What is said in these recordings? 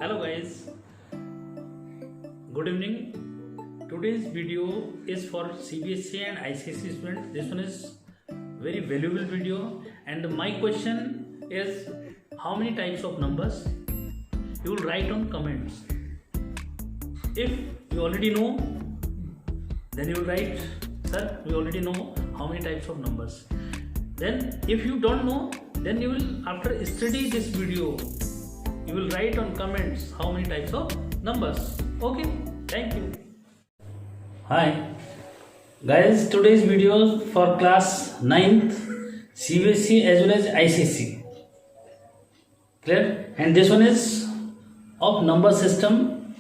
Hello guys, good evening. Today's video is for CBSE and ICSE students. This one is very valuable video and my question is how many types of numbers? You will write on comments. If you already know, then you will write, sir, we already know how many types of numbers. Then if you don't know, then you will, after study this video, you will write on comments how many types of numbers. Okay, thank you. Hi guys, today's video is for class 9th CBSE as well as ICSE. Clear? And this one is of number system.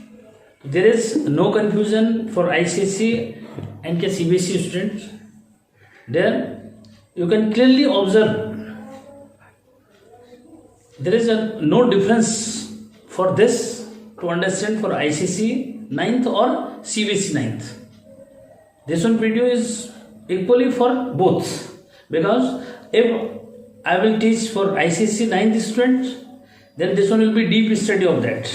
There is no confusion for ICSE and CBSE students. There you can clearly observe there is no difference for this to understand for ICSE 9th or CBSE 9th. This one video is equally for both, because if I will teach for ICSE 9th students, then this one will be deep study of that,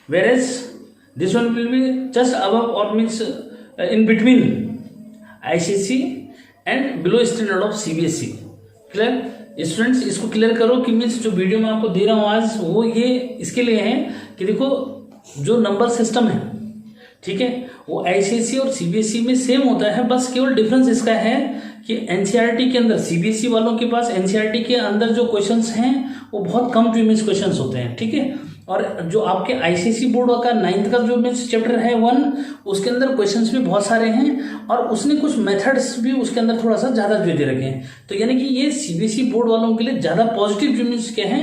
whereas this one will be just above or means in between ICSE and below standard of CBSE. Clear? Students इसको clear करो कि means जो video में आपको दे रहा हूँ आज वो ये इसके लिए है कि देखो जो नंबर सिस्टम है, ठीक है, वो आईसीएसई और सीबीएसई में सेम होता है, बस केवल डिफरेंस इसका है कि एनसीईआरटी के अंदर सीबीएसई वालों के पास एनसीईआरटी के अंदर जो क्वेश्चंस हैं वो बहुत कम मीन्स क्वेश्चंस होते हैं, ठीक है, और जो आपके आईसीएसई बोर्ड का 9th का जो मीन्स चैप्टर है 1, उसके अंदर क्वेश्चंस भी बहुत सारे हैं और उसने कुछ मेथड्स भी उसके अंदर थोड़ा सा ज़्यादा जो दे रखे हैं, तो यानी कि ये सीबीएसई बोर्ड वालों के लिए ज़्यादा पॉजिटिव जो मीन्स क्या है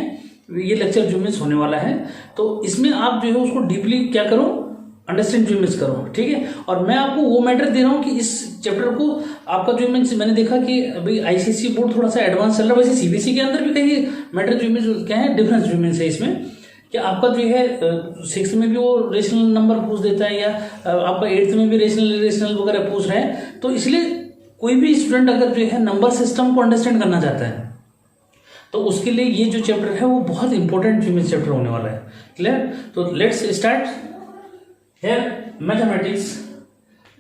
ये लेक्चर जो मीन्स होने वाला है, तो इसमें आप जो है उसको डीपली क्या करो, अंडरस्टैंड जो मीन्स करो, ठीक है। और मैं आपको वो मैटर दे रहा हूँ कि इस चैप्टर को आपका जो मीन्स मैंने देखा कि अभी आईसीएसई बोर्ड थोड़ा सा एडवांस चल रहा है, वैसे सीबीएसई के अंदर भी कहीं मैटर जो मीन्स क्या है डिफरेंस जो मीन्स है इसमें कि आपका जो है 6th में भी वो रेशनल नंबर पूछ देता है या आपका 8th में भी रेशनल वगैरह पूछ रहा है, तो इसलिए कोई भी स्टूडेंट अगर जो है नंबर सिस्टम को अंडरस्टैंड करना चाहता है तो उसके लिए ये जो चैप्टर है वो बहुत इंपॉर्टेंट चैप्टर होने वाला है। क्लियर? तो let's start here mathematics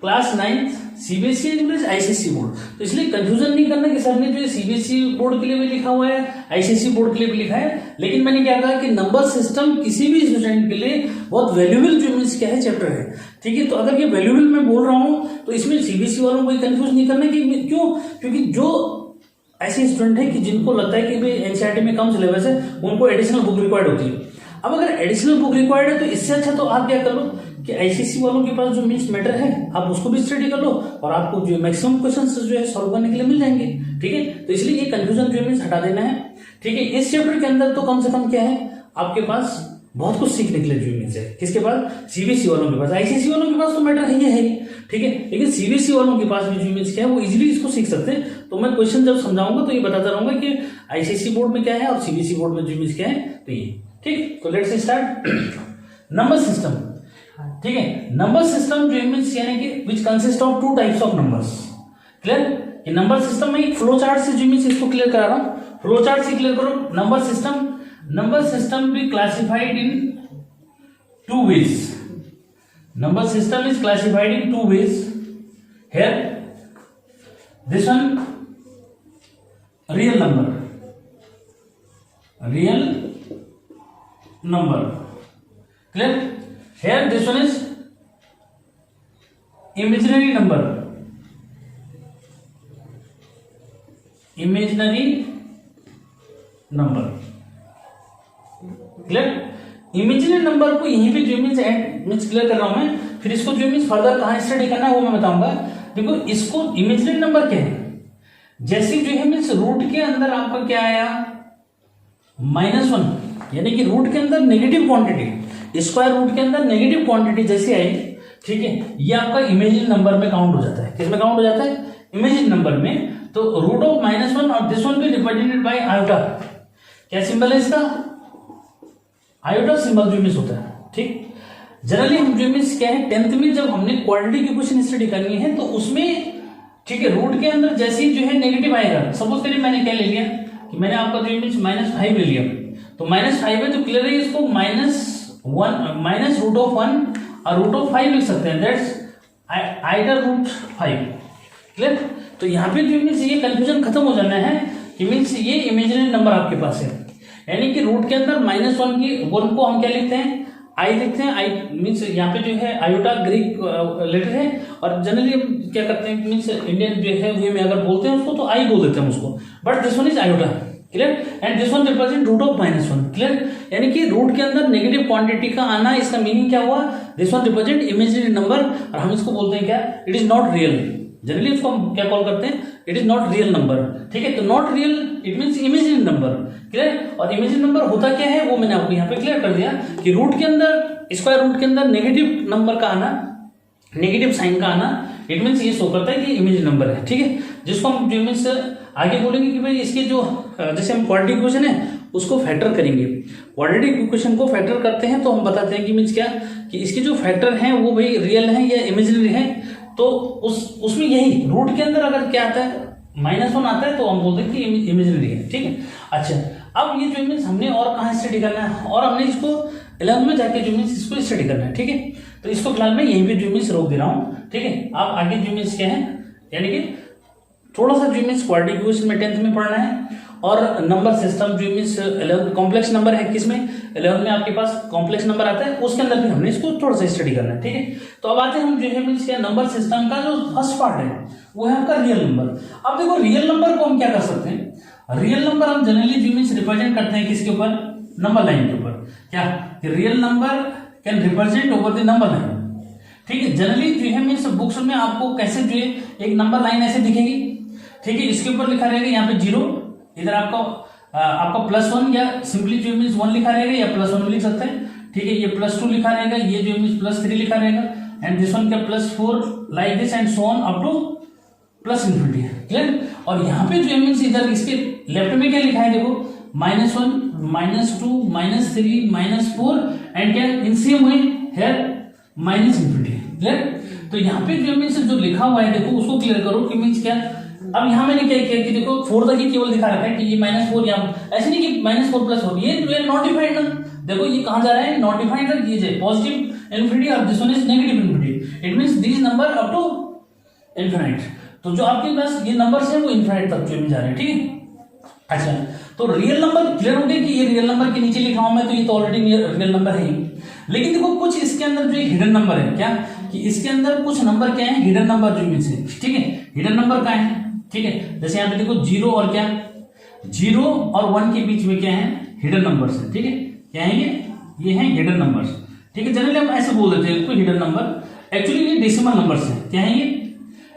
class 9th CBSE as well as ICSE board. तो इसलिए कंफ्यूजन नहीं करना कि सर ने जो सीबीएसई बोर्ड के लिए भी लिखा हुआ है आईसीएसई बोर्ड के लिए भी लिखा है, लेकिन मैंने क्या कहा कि नंबर सिस्टम किसी भी स्टूडेंट के लिए बहुत वैल्यूएबल जो मीन्स क्या है चैप्टर है, ठीक है। तो अगर ये वैल्यूएबल मैं बोल रहा हूँ तो इसमें सीबीएसई वालों को कंफ्यूज नहीं करना कि क्यों, क्योंकि जो ऐसे स्टूडेंट है कि जिनको लगता है कि भाई एनसीईआरटी में कम सिलेबस है उनको एडिशनल बुक रिक्वायर्ड होती है। अब अगर एडिशनल बुक रिक्वायर्ड है तो इससे अच्छा तो आप क्या कर लो कि आईसीएसई वालों के पास जो मीन्स मैटर है आप उसको भी स्टडी कर लो और आपको जो मैक्सिमम क्वेश्चंस जो है सॉल्व करने के लिए मिल जाएंगे, ठीक है। तो इसलिए ये कंफ्यूजन जो मीन्स हटा देना है, ठीक है। इस चैप्टर के अंदर तो कम से कम क्या है आपके पास बहुत कुछ सीखने के लिए जो मीन्स है, किसके पास, सीबीएसई वालों के पास। आईसीएसई वालों के पास तो मैटर है ही, ठीक है, लेकिन सीबीएसई वालों के पास भी जो मीन्स क्या है वो इजीली इसको सीख सकते हैं। तो मैं क्वेश्चन जब समझाऊंगा तो ये बताता रहूंगा कि आईसीएसई बोर्ड में क्या है और सीबीएसई बोर्ड में जो मीन्स क्या है, तो ये ठीक। तो लेट्स स्टार्ट नंबर सिस्टम, ठीक है। नंबर सिस्टम जो मीन्स यानी कि which consist of 2 types of numbers. Clear? ये नंबर सिस्टम में एक फ्लो चार्ट से जो मीन्स इसको क्लियर करा रहा हूं, फ्लो चार्ट से क्लियर करो। नंबर सिस्टम भी classified in 2 ways. Number system is classified in 2 ways. Here, this one real number. Clear? Here, this one is imaginary number. Clear? Imaginary number को यहीं पे जो मीन्स क्लियर कर रहा हूं मैं, फिर इसको जो मीन्स फर्दर कहां स्टडी करना है वो मैं बताऊंगा। देखो इसको इमेजिनरी नंबर क्या है, जैसे जो है मीन्स रूट के अंदर आपका क्या आया -1, यानी कि रूट के अंदर नेगेटिव क्वांटिटी, स्क्वायर रूट के अंदर नेगेटिव क्वांटिटी जैसे आई, ठीक है, ये आपका इमेजिनरी नंबर में काउंट हो जाता है। किसमें काउंट हो जाता है? इमेजिनरी नंबर में। तो रूट ऑफ -1 और this one be represented by iota. क्या सिंबल है इसका? आयोटा सिंबल जो मीन्स होता है, ठीक। जनरली हम जो मीन्स क्या है 10th में जब हमने क्वाड्रेटिक इक्वेशन स्टडी करनी है तो उसमें, ठीक है, रूट के अंदर जैसे ही जो है नेगेटिव आएगा, सपोज करिए मैंने क्या ले लिया कि मैंने आपका जो मीन्स -5 ले लिया, तो -5 है तो क्लियर है इसको 1 माइनस रूट ऑफ 1 और रूट ऑफ 5 लिख सकते हैं, दैट्स आइडर रूट 5। क्लियर? तो यहाँ पे जो मीन्स ये कंफ्यूजन खत्म हो जाना है कि मीन्स ये इमेजिनरी नंबर आपके पास है, यानी कि रूट के अंदर -1 की 1 को हम क्या लिखते हैं, आई लिखते हैं। आई मीन्स यहाँ पे जो है आयोटा ग्रीक लेटर है, और जनरली हम क्या करते हैं मीन्स इंडियन जो है वे में अगर बोलते हैं उसको तो आई बोल देते हैं उसको, but this one is iota. Clear? And this one represent root of -1। Clear? यानी कि रूट के अंदर नेगेटिव क्वांटिटी का आना, इसका मीनिंग क्या हुआ, this one represent imaginary number, और हम इसको बोलते हैं क्या, it is not real. Generally उसको हम क्या कॉल करते हैं, it is not real number. ठीक है, तो not real it means imaginary number. Clear? और इमेजिनरी नंबर होता क्या है वो मैंने आपको यहाँ पे क्लियर कर दिया कि रूट के अंदर, स्क्वायर रूट के अंदर नेगेटिव नंबर का आना, नेगेटिव साइन का आना, इट मीन्स ये शो करता है कि इमेजिनरी नंबर है। ठीक है, जिसको हम जो मीन्स आगे बोलेंगे कि भाई इसके जो जैसे हम क्वाड्रेटिक इक्वेशन है उसको फैक्टर करेंगे, क्वाड्रेटिक इक्वेशन को फैक्टर करते हैं तो हम बताते हैं कि मीन्स क्या, कि इसके जो फैक्टर हैं वो भाई रियल हैं या इमेजिनरी हैं। तो उसमें यही रूट के अंदर अगर क्या आता है, -1 आता है, तो हम बोलते हैं कि इमेजिनरी है। ठीक है, अच्छा अब ये जो मीन्स हमने और कहाँ स्टडी करना है, और हमने इसको 11th में जाके जो मीन्स इसको स्टडी करना है। ठीक है, तो इसको फिलहाल मैं यहीं पे जो मीन्स रोक दे रहा हूँ। ठीक है, आप आगे जो मीन्स क्या है, यानी कि थोड़ा सा जो मीन्स क्वाड्रेटिक इक्वेशन में 10th में पढ़ना है, और नंबर सिस्टम जो मीन्स 11 कॉम्प्लेक्स नंबर है, किसमें 11 में आपके पास कॉम्प्लेक्स नंबर आता है, उसके अंदर भी हमने इसको थोड़ा सा स्टडी करना है। ठीक है, तो अब आते हैं हम जो है मीन्स क्या, नंबर सिस्टम का जो फर्स्ट पार्ट है वो है आपका रियल नंबर। अब देखो रियल नंबर को हम क्या कर सकते हैं, रियल नंबर हम जनरली जो मीन्स रिप्रेजेंट करते हैं किसके ऊपर, नंबर लाइन के ऊपर। क्या, real number can represent over the number line. ठीक है, जनरली जो है मीन्स बुक्स में आपको कैसे जो है एक नंबर लाइन ऐसे दिखेगी। ठीक है, इसके ऊपर लिखा रहेगा यहाँ पे 0, इधर आपका +1 या सिंपली जो मीन्स 1 लिखा रहेगा, या +1 भी लिख सकते हैं। ठीक है, ये +2 लिखा रहेगा, ये जो मीन्स +3 लिखा रहेगा, एंड दिस वन क्या +4 like this and so on up to +∞। Clear? और यहाँ पे जो मीन्स इधर इसके लेफ्ट में क्या लिखा है देखो, -1 -2 -3 -4 एंड क्या इन सेम वे हियर -∞। क्लियर? तो यहाँ पे जो मीन्स जो लिखा हुआ है देखो उसको क्लियर करो कि मीन्स क्या। अब यहाँ मैंने क्या किया कि देखो 4 तक ही केवल दिखा रखा है कि ये -4, यहाँ ऐसे नहीं कि -4 +4, ये नॉट डिफाइंड ना। देखो ये कहाँ जा रहा है, नॉट डिफाइंड तक ये जाए, पॉजिटिव इन्फिनिटी और this one is negative infinity, it means this number up to infinite. तो जो आपके पास ये नंबर्स हैं वो इन्फिनिट तक जो जा रहे हैं। ठीक है, अच्छा तो रियल नंबर क्लियर हो गया कि ये रियल नंबर के नीचे लिखा हूं मैं, तो ये तो ऑलरेडी रियल नंबर है ही। लेकिन देखो कुछ इसके अंदर जो हिडन नंबर है, क्या कि इसके अंदर कुछ नंबर क्या है, हिडन नंबर जो मीन से। ठीक है, हिडन नंबर क्या है, ठीक है, जैसे यहाँ पे देखो 0 और क्या, 0 और 1 के बीच में क्या है, हिडन नंबर्स है। ठीक है, क्या है ये है हिडन नंबर्स। ठीक है, जनरली हम ऐसे बोल देते हैं इसको हिडन नंबर, एक्चुअली ये डेसिमल नंबर्स है। क्या है ये,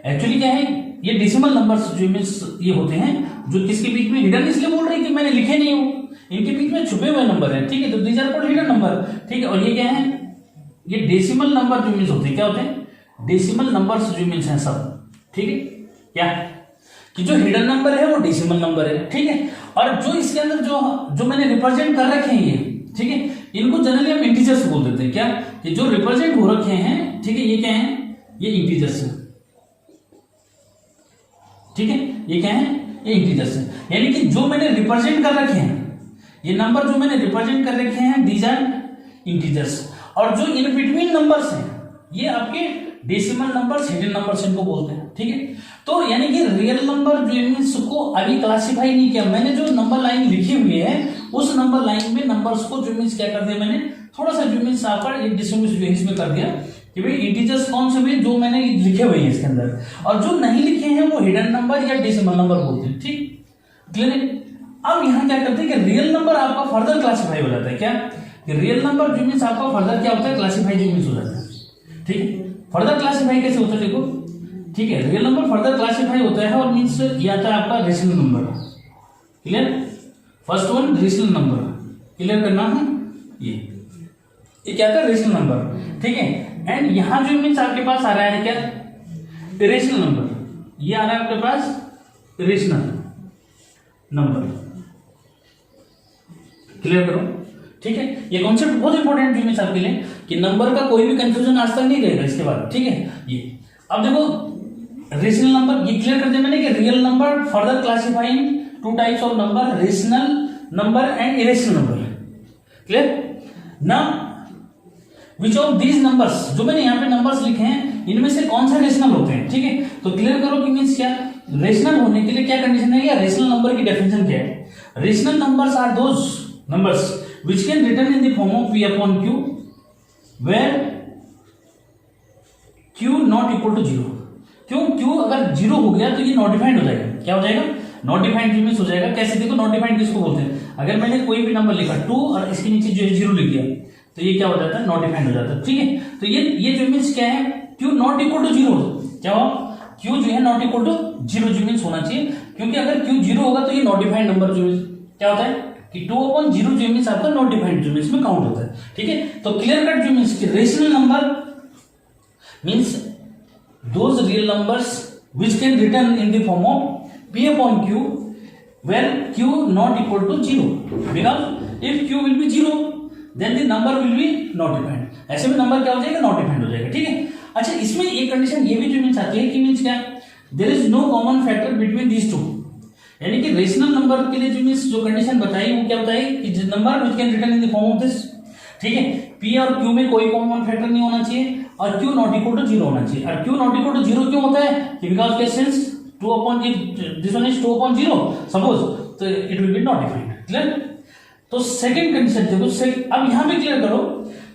एक्चुअली क्या है, ये डेसिमल नंबर्स जो मीन्स ये होते हैं जो किसके बीच में, हिडन इसलिए बोल रहे हैं कि मैंने लिखे नहीं हूं, इनके बीच में छुपे हुए नंबर है। ठीक है, तो these are called hidden number. ठीक है, और ये क्या है, ये डेसिमल नंबर जो मीन्स होते हैं, क्या होते हैं, डेसिमल नंबर्स जो मीन्स हैं सब। ठीक है, क्या कि जो हिडन नंबर है वो डेसिमल नंबर है। ठीक है, और जो इसके अंदर जो मैंने रिप्रेजेंट कर रखे हैं ये, ठीक है, इनको जनरली हम इंटीजर्स बोल देते हैं। क्या कि जो रिप्रेजेंट हो रखे हैं, ठीक है, ये क्या है, ये इंटीजर्स है। ठीक है, ये क्या है, ये इंटीजर्स है, यानी कि जो मैंने रिप्रेजेंट कर रखे हैं, ये नंबर जो मैंने रिप्रेजेंट कर रखे हैं दीज आर इंटीजर्स, और जो इन बिटवीन नंबर्स हैं ये आपके डेसिमल नंबर्स, हिडन नंबर्स इनको बोलते हैं। ठीक है, तो यानी कि रियल नंबर जो मीन्स को अभी क्लासिफाई नहीं किया मैंने, जो नंबर लाइन लिखी हुई है उस नंबर लाइन में नंबर्स को जो मीन्स क्या कर दिया मैंने, थोड़ा सा जो मीन्स आकर एक डिस्ट्रीब्यूशन में कर दिया कि भाई इंटीजर्स कौन से भी जो मैंने लिखे हुए हैं इसके अंदर, और जो नहीं लिखे हैं वो हिडन नंबर या डेसिमल नंबर बोलते हैं। ठीक, क्लियर है। अब यहाँ क्या करते हैं कि रियल नंबर आपका फर्दर क्लासिफाई हो जाता है। क्या कि रियल नंबर जो मीन्स आपका फर्दर क्या होता है, क्लासिफाई जो मीन्स हो जाता है। ठीक है, फर्दर क्लासिफाई कैसे होता है देखो। ठीक है, रियल नंबर फर्दर क्लासिफाई होता है और मीन्स ये आता है आपका rational number. Clear, first one rational number, clear करना है, ये क्या था, रेशनल नंबर। ठीक है, एंड यहां जो मीन्स आपके पास आ रहा है क्या, इरेशनल नंबर, ये आ रहा है आपके पास इरेशनल नंबर। क्लियर करो। ठीक है, ये कॉन्सेप्ट बहुत इंपॉर्टेंट है मीन्स आपके लिए कि नंबर का कोई भी कंफ्यूजन आज तक नहीं रहेगा इसके बाद। ठीक है, ये अब देखो रेशनल नंबर ये क्लियर कर दिया मैंने कि real number further classifying two types of number, rational number and irrational number. Clear ना। विच ऑफ दीज नंबर्स, जो मैंने यहाँ पे नंबर्स लिखे हैं इनमें से कौन सा रेशनल होते हैं, ठीक है। तो क्लियर करो कि मीन्स क्या, रेशनल होने के लिए क्या कंडीशन है, या रेशनल नंबर की डेफिनेशन क्या है। Rational numbers are those numbers which can return in the form of p upon q where q not equal to 0। क्यों, q अगर 0 हो गया तो ये नॉट डिफाइंड हो जाएगा। क्या हो जाएगा, नॉट डिफाइंड मींस हो जाएगा। कैसे, देखो नॉट डिफाइंड किसको बोलते हैं, अगर मैंने कोई भी नंबर लिखा 2 और इसके नीचे जो है 0 लिख दिया तो ये क्या हो जाता है, नॉट डिफाइंड हो जाता है, ठीक है। तो ये जो मीन्स क्या है, q नॉट इक्वल टू 0, क्या हो, q जो है नॉट इक्वल टू 0 जो मीन्स होना चाहिए, क्योंकि अगर q 0 होगा तो ये नॉट डिफाइंड नंबर जो क्या होता है कि 2/0 जो मीन्स आपका नॉट डिफाइंड जो मीन्स में काउंट होता है, ठीक है। तो क्लियर कट जो means rational number means those real numbers which can return in the form of p upon q where q not equal to 0, because if q will be 0 then the number will be not defined। ऐसे में number क्या हो जाएगा, not defined हो जाएगा, ठीक है। अच्छा, इसमें एक कंडीशन ये भी जो मीन्स आती है कि मीन्स क्या, there is no common factor between these two, यानी कि रेशनल नंबर के लिए जो मीन्स जो कंडीशन बताई वो क्या बताई कि number which can return in the form of this, ठीक है। p और q में कोई कॉमन फैक्टर नहीं होना चाहिए और q नॉट इक्वल टू 0 होना चाहिए। और q नॉट इक्वल टू 0 क्यों होता है, बिकॉज के सिंस 2/0 सपोज, तो it will be not defined, clear. तो सेकंड कंडीशन देखो, अब यहां पे क्लियर करो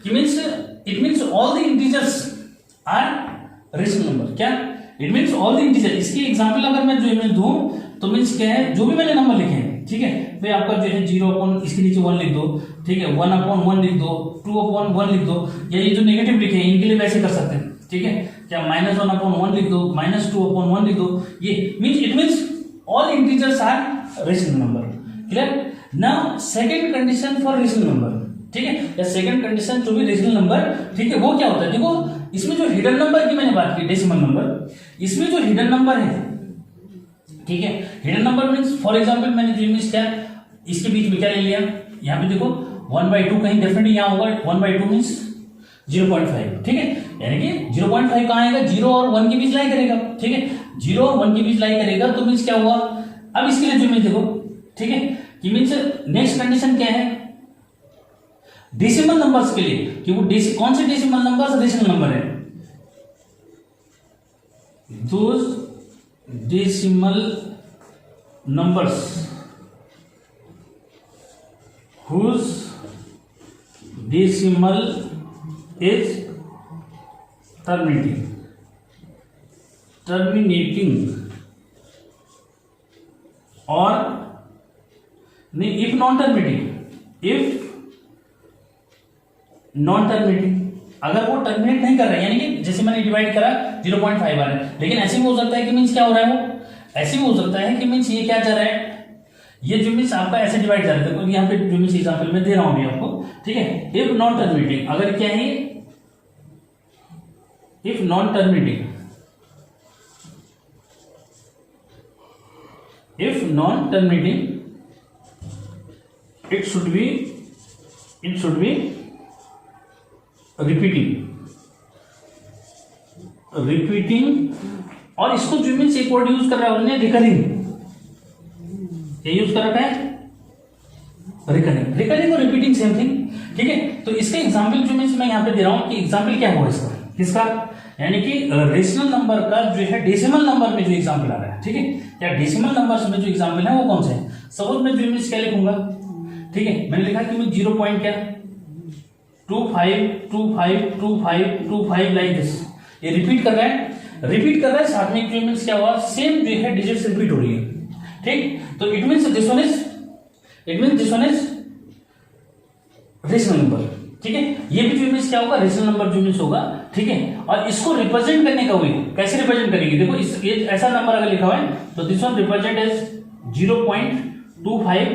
कि means it means all the integers are rational number. क्या, it means all the integer. इसकी एग्जांपल अगर मैं जो इमेज दूं तो मींस क्या है, जो भी मैंने नंबर लिखे हैं, ठीक है, तो आपका जो है 0 इसके नीचे 1 लिख दो, ठीक है, 1/1 लिख दो, 2/1 लिख दो, या ये जो नेगेटिव लिखे हैं इनके लिए वैसे कर सकते हैं, ठीक है, क्या -1/1 लिख दो, -2/1 लिख दो, ये means it means all integers are rational number, clear. Now second condition for rational number, ठीक है, या सेकंड कंडीशन जो भी रेशनल नंबर, ठीक है, वो क्या होता है, देखो इसमें जो हिडन नंबर की मैंने बात की, डेसिमल नंबर, इसमें जो हिडन नंबर है, ठीक है, hidden number means for example मैंने जो मींस क्या इसके बीच में क्या ले लिया, यहाँ पे देखो 1/2 कहीं डेफिनेटली यहाँ होगा, 1/2 मींस 0.5, ठीक है, यानी कि 0.5 कहाँ आएगा, 0 और 1 के बीच लाई करेगा, ठीक है, 0 और 1 के बीच लाई करेगा, तो मींस क्या हुआ। अब इसके लिए जो मींस देखो, ठीक है, कि मींस नेक्स्ट कंडीशन क्या है डेसिमल नंबर्स के लिए, कि वो कौन से डेसिमल नंबर्स रेशनल नंबर है, those decimal numbers whose decimal is terminating or नहीं, if non terminating, अगर वो टर्मिनेट नहीं कर रहा है, यानी कि जैसे मैंने डिवाइड करा 0.5 आ रहा है, लेकिन ऐसे भी हो सकता है कि मींस क्या हो रहा है, वो ऐसे भी हो सकता है कि मींस ये क्या जा रहा है, ये जो मींस आपका ऐसे डिवाइड जा रहा है, देखो यहाँ पे जो मींस एग्जांपल में दे रहा हूं अभी आपको, ठीक है। इफ नॉन टर्मिनेटिंग, अगर क्या है, if non terminating, if non terminating it should be repeating, और इसको जो मीन्स एक वर्ड यूज कर रहा है उन्होंने रिकरिंग, ये यूज कर रखा है रिकरिंग और रिपीटिंग सेम थिंग, ठीक है। तो इसका एग्जांपल जो मीन्स मैं यहाँ पे दे रहा हूं कि एग्जांपल क्या होगा इसका, किसका, यानी कि रेशनल नंबर का जो है डेसिमल नंबर में जो एग्जांपल आ रहा है, ठीक है, या डेसिमल नंबर्स में जो एग्जांपल है वो कौन से है। सपोज मैं जो मीन्स क्या लिखूंगा, ठीक है, मैंने लिखा कि मैं 0.252525 लाइक दिस, ये रिपीट कर रहा है, साथ में जो मीन्स क्या हुआ, सेम जो है डिजिट्स रिपीट हो रही है, ठीक। तो it means this one is rational number, ठीक है, ये भी जो मीन्स क्या होगा, रेशनल नंबर जो मीन्स होगा, ठीक है। और इसको रिप्रेजेंट करने का वे कैसे रिप्रेजेंट करेंगे, देखो ये ऐसा नंबर अगर लिखा हुआ है तो दिस वन रिप्रेजेंट एज 0.25,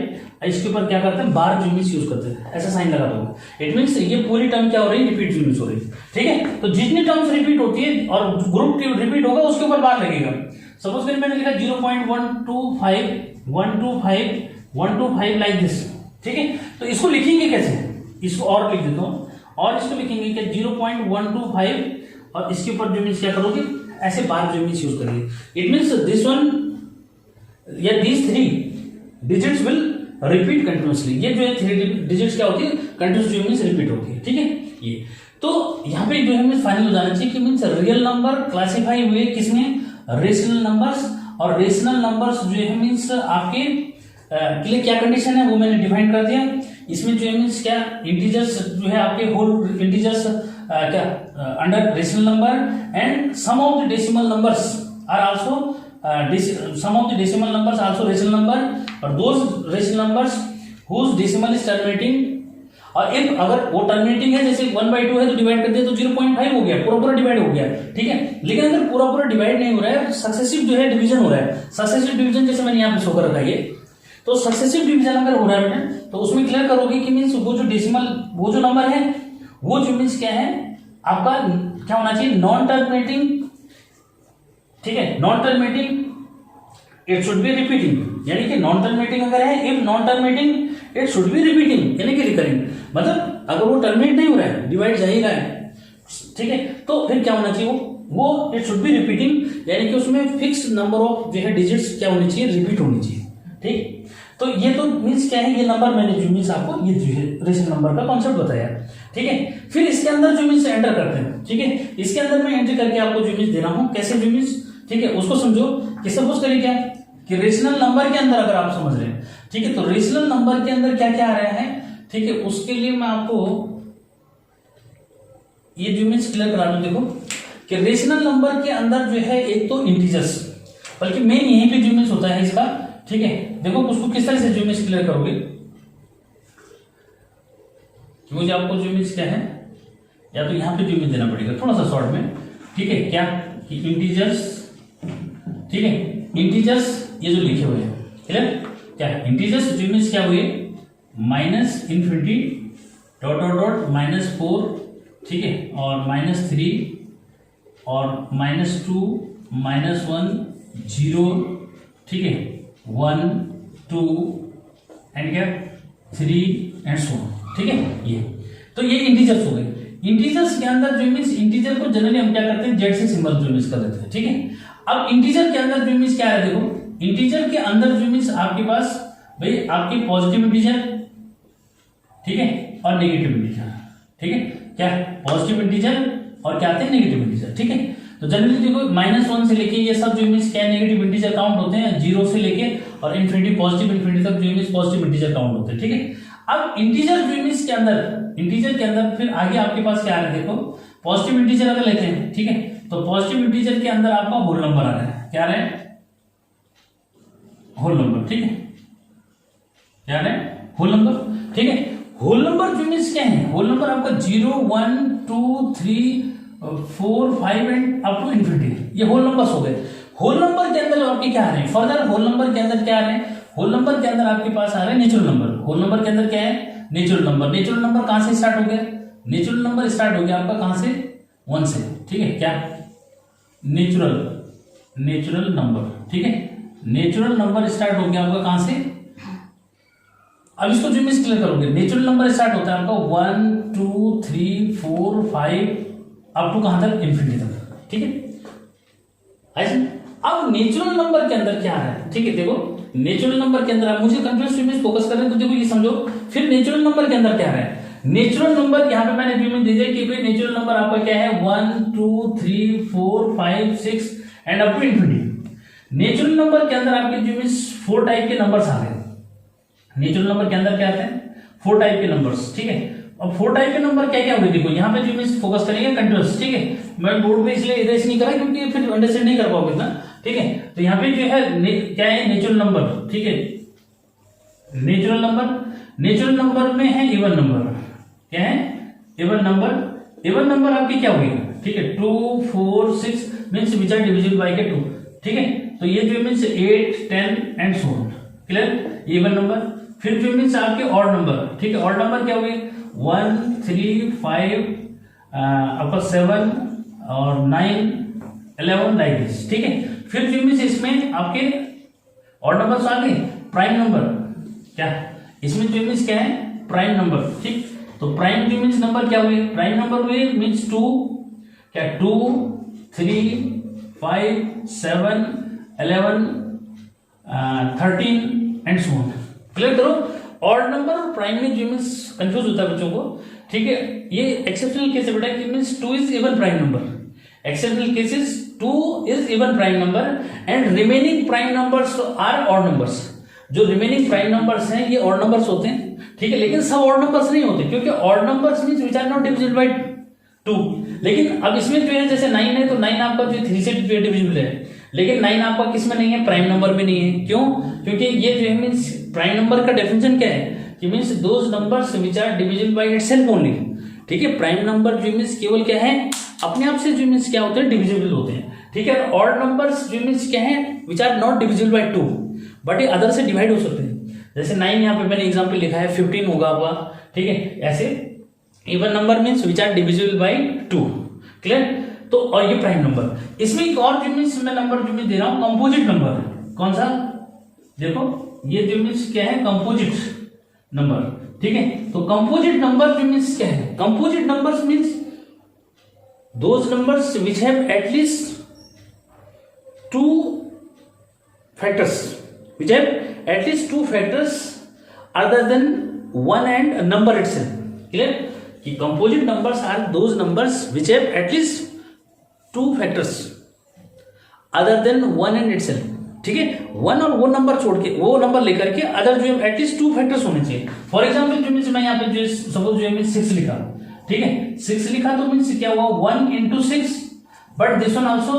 इसके ऊपर क्या करते हैं, बार जो मीन्स यूज करते हैं, ऐसा साइन लगा दो, इट मीन्स ये पूरी टर्म क्या हो रही है, रिपीट जो मीन्स हो रही है, ठीक है। तो जितनी टर्म्स रिपीट होती है और ग्रुप की रिपीट होगा उसके ऊपर बार लगेगा। सपोज करिए मैंने लिखा 0.125 लाइक दिस, ठीक है। तो इसको लिखेंगे कैसे, इसको और लिख देता हूं, और इसको लिखेंगे क्या 0.125, और इसके ऊपर जो मीन्स क्या करोगे, ऐसे बार जो मीन्स यूज करेंगे। इट मीन्स दिस वन या these 3 digits will repeat continuously, ये जो है 3 डिजिट्स क्या होती है, कंटिन्यूअस जो मीन्स रिपीट होती है, ठीक है। ये तो यहाँ पे जो है मीन्स फाइनल हो जाना चाहिए कि मीन्स रियल नंबर क्लासीफाई हुए किसमें, रेशनल नंबर्स, और रेशनल नंबर्स जो है मीन्स आपके के लिए क्या कंडीशन है वो मैंने डिफाइन कर दिया। इसमें जो है मीन्स क्या, इंटीजर्स जो है आपके होल इंटीजर्स क्या under rational number, and some of the decimal numbers are also some of the decimal numbers also rational number, और those rational numbers whose decimal is terminating, और इफ अगर वो terminating है जैसे 1/2 है तो डिवाइड कर दिया तो 0.5 हो गया, पूरा डिवाइड हो गया, ठीक है। लेकिन अगर पूरा डिवाइड नहीं हो रहा है, सक्सेसिव जो है डिवीजन हो रहा है, सक्सेसिव डिवीजन जैसे मैंने यहाँ पे शो कर रखा है, तो सक्सेसिव डिवीजन अगर हो रहा है बेटा तो उसमें क्लियर करोगे कि मीन्स वो जो डेसिमल वो जो नंबर है वो जो मीन्स क्या है आपका क्या होना चाहिए, नॉन टर्मिनेटिंग, ठीक है, non terminating, it should be repeating, यानी कि नॉन टर्मिनेटिंग अगर है, if non terminating it should be repeating, यानी कि रिकरिंग, मतलब अगर वो टर्मिनेट नहीं हो रहा है, डिवाइड जा ही रहा है, ठीक है, तो फिर क्या होना चाहिए वो इट शुड बी रिपीटिंग, यानी कि उसमें फिक्स नंबर ऑफ जो है डिजिट्स क्या होनी चाहिए, रिपीट होनी चाहिए, ठीक। तो ये तो मीन्स क्या है, ये नंबर मैंने जो मीन्स आपको ये जो है रेशनल नंबर का कॉन्सेप्ट बताया, ठीक है। फिर इसके अंदर जो मीन्स एंटर करते हैं, ठीक है, इसके अंदर मैं एंट्री करके आपको जो मीन्स दे रहा हूं, कैसे जो मीन्स, ठीक है, उसको समझो कि सपोज करिए क्या कि रेशनल नंबर के अंदर अगर आप समझ रहे हैं, ठीक है, तो रेशनल नंबर के अंदर क्या क्या आ रहा है, ठीक है, उसके लिए मैं आपको ये जो मीन्स क्लियर करा दूं। देखो कि रेशनल नंबर के अंदर जो है एक तो इंटीजर्स, बल्कि मेन यहीं पे जो मीन्स होता है इसका, ठीक है। देखो उसको किस तरह से जो मीन्स क्लियर करोगे, मुझे आपको जो मीन्स क्या है, या तो यहां पे जो मीन्स देना पड़ेगा थोड़ा सा शॉर्ट में, ठीक है, क्या कि इंटीजर्स, ठीक है, इंटीजर्स ये जो लिखे हुए हैं क्लियर, क्या इंटीजर्स जो मीन्स क्या हुए, -∞ -4, ठीक है, और -3 और -2 -1 0, ठीक है, 1 2 एंड क्या 3 एंड सो, ठीक है। ये तो ये इंटीजर्स हो गए। इंटीजर्स के अंदर जो मीन्स इंटीजर को जनरली हम क्या करते हैं, जेड से सिंबल जो मीन्स कर देते हैं, ठीक है। अब इंटीजर के अंदर जो मीन्स क्या है, देखो इंटीजर के अंदर जो मीन्स आपके पास भाई आपकी पॉजिटिव इंटीजर, ठीक है, और नेगेटिव इंटीजर, ठीक है, क्या पॉजिटिव इंटीजर और क्या आते हैं नेगेटिव इंटीजर, ठीक है। तो जनरली देखो -1 से लेके ये सब जो मीन्स क्या नेगेटिव इंटीजर काउंट होते हैं, 0 से लेके और इन्फिनिटी पॉजिटिव इन्फिनिटी तक जो मीन्स पॉजिटिव इंटीजर काउंट होते हैं, ठीक है। अब इंटीजर जो मीन्स के अंदर, इंटीजर के अंदर फिर आगे आपके पास क्या आ रहा है, देखो पॉजिटिव इंटीजर अगर लेते हैं, ठीक है, तो पॉजिटिव इंटीजर के अंदर आपका होल नंबर आ रहा है, क्या आ रहा है, होल नंबर, ठीक है, क्या आ रहा है, होल नंबर, ठीक है। होल नंबर जो मीन्स क्या है, होल नंबर आपका 0 1 2 3 4 5 एंड अप टू इन्फिनिटी, ये होल नंबर्स हो गए। होल नंबर के अंदर आपके क्या आ रहे हैं, फर्दर होल नंबर के अंदर क्या आ रहे हैं, होल नंबर के अंदर आपके पास आ रहे हैं नेचुरल नंबर। होल नंबर के अंदर क्या है, नेचुरल नंबर। नेचुरल नंबर कहां से स्टार्ट हो गया, नेचुरल नंबर स्टार्ट हो गया आपका कहां से, 1 से, ठीक है, क्या नेचुरल नंबर, ठीक है, नेचुरल नंबर स्टार्ट हो गया आपका कहां से। अब इसको जो मिस क्लियर करोगे, नेचुरल नंबर स्टार्ट होता है आपका 1 2 3 4 5 अप टू कहां तक, इन्फिनिटी तक, ठीक है। ऐसे अब नेचुरल नंबर के अंदर क्या है, ठीक है, देखो नेचुरल नंबर के अंदर आप मुझे कंफ्यूज में फोकस कर रहे हैं तो देखो ये समझो, फिर नेचुरल नंबर के अंदर क्या है, नेचुरल नंबर यहाँ पे मैंने गिवन दे दिया कि भाई नेचुरल नंबर आपका क्या है 1 2 3 4 5 6 and up to infinity. Natural number के अंदर आपके जो मीन्स 4 टाइप के नंबर्स आ रहे हैं। नेचुरल नंबर के अंदर क्या आते हैं, 4 टाइप के नंबर्स, ठीक है। अब 4 टाइप के नंबर क्या क्या हुए, देखो यहाँ पे जो मीन्स फोकस करेंगे कंटिन्यूअस, ठीक है। मैं बोर्ड पे इसलिए इरेज नहीं करा क्योंकि फिर अंडरस्टैंड नहीं कर पाओगे इतना, ठीक है। तो यहाँ पे जो है क्या है, नेचुरल नंबर, ठीक है, नेचुरल नंबर में है इवन नंबर, क्या है इवन नंबर। इवन नंबर आपकी क्या हुई, ठीक है, 2 4 6 means which are divisible by के 2, ठीक है। तो ये जो means 8 10 and so on, clear, even number. फिर जो मीन्स आपके ऑड नंबर, ठीक है, ऑड नंबर क्या हुए 1 3 5 आपका 7 और 9 11 लाइक दिस, ठीक है। फिर जो मीन्स इसमें आपके ऑड नंबर आ गए, प्राइम नंबर, क्या इसमें जो मीन्स क्या है प्राइम नंबर, ठीक। तो प्राइम जो मीन्स नंबर क्या हुए, प्राइम नंबर हुए मीन्स 2, क्या 2 3 5 7 11 13 एंड सो ऑन, क्लियर करो। ऑड नंबर और प्राइम में जो मीन्स कंफ्यूज होता है बच्चों को, ठीक है, ये एक्सेप्शनल केस है बेटा कि means 2 is even prime number. Exceptional cases 2 is even prime number and remaining prime numbers are odd numbers. जो रिमेनिंग प्राइम नंबर्स हैं ये ऑड नंबर्स होते हैं, ठीक है, लेकिन सब ऑड नंबर्स नहीं होते क्योंकि odd numbers means which are not divisible by 2। लेकिन अब इसमें जो है जैसे 9 है तो 9 आपका जो 3 से जो डिविजिबल है, लेकिन 9 आपका किस में नहीं है, प्राइम नंबर में नहीं है। क्यों? क्योंकि ये जो है मींस प्राइम नंबर का डेफिनेशन क्या है कि means those numbers which are divisible by itself only. ठीक है, प्राइम नंबर जो मींस केवल क्या है, अपने आप से जो मींस क्या होते हैं, डिविजिबल होते हैं। ठीक है, ऑड नंबर्स जो मींस क्या है, which are not divisible by 2 but ये अदर से डिवाइड हो सकते हैं। जैसे 9 यहाँ पे मैंने एग्जाम्पल लिखा है, 15 होगा आपका। ठीक है, ऐसे even number means which are divisible by 2। Clear? तो और ये प्राइम नंबर। इसमें एक और जो मींस मैं नंबर जो मैं दे रहा हूं कंपोजिट नंबर। कौन सा? देखो ये जो मींस क्या है, कंपोजिट नंबर। ठीक है, तो कंपोजिट नंबर जो मींस क्या है, composite numbers means those numbers which have at least 2 factors, which have at least 2 factors other than 1 and a number itself. Clear? कि composite numbers are those numbers which have at least 2 factors other than 1 and itself. ठीक है, 1 और वो number छोड़ के, वो number लेकर के अदर जो है एटलीस्ट 2 फैक्टर्स होने चाहिए। फॉर एग्जाम्पल जो मीन्स मैं यहाँ पे जो सपोज जो है 6 लिखा, ठीक है, 6 लिखा तो मीन्स क्या हुआ, 1 into 6 but this one also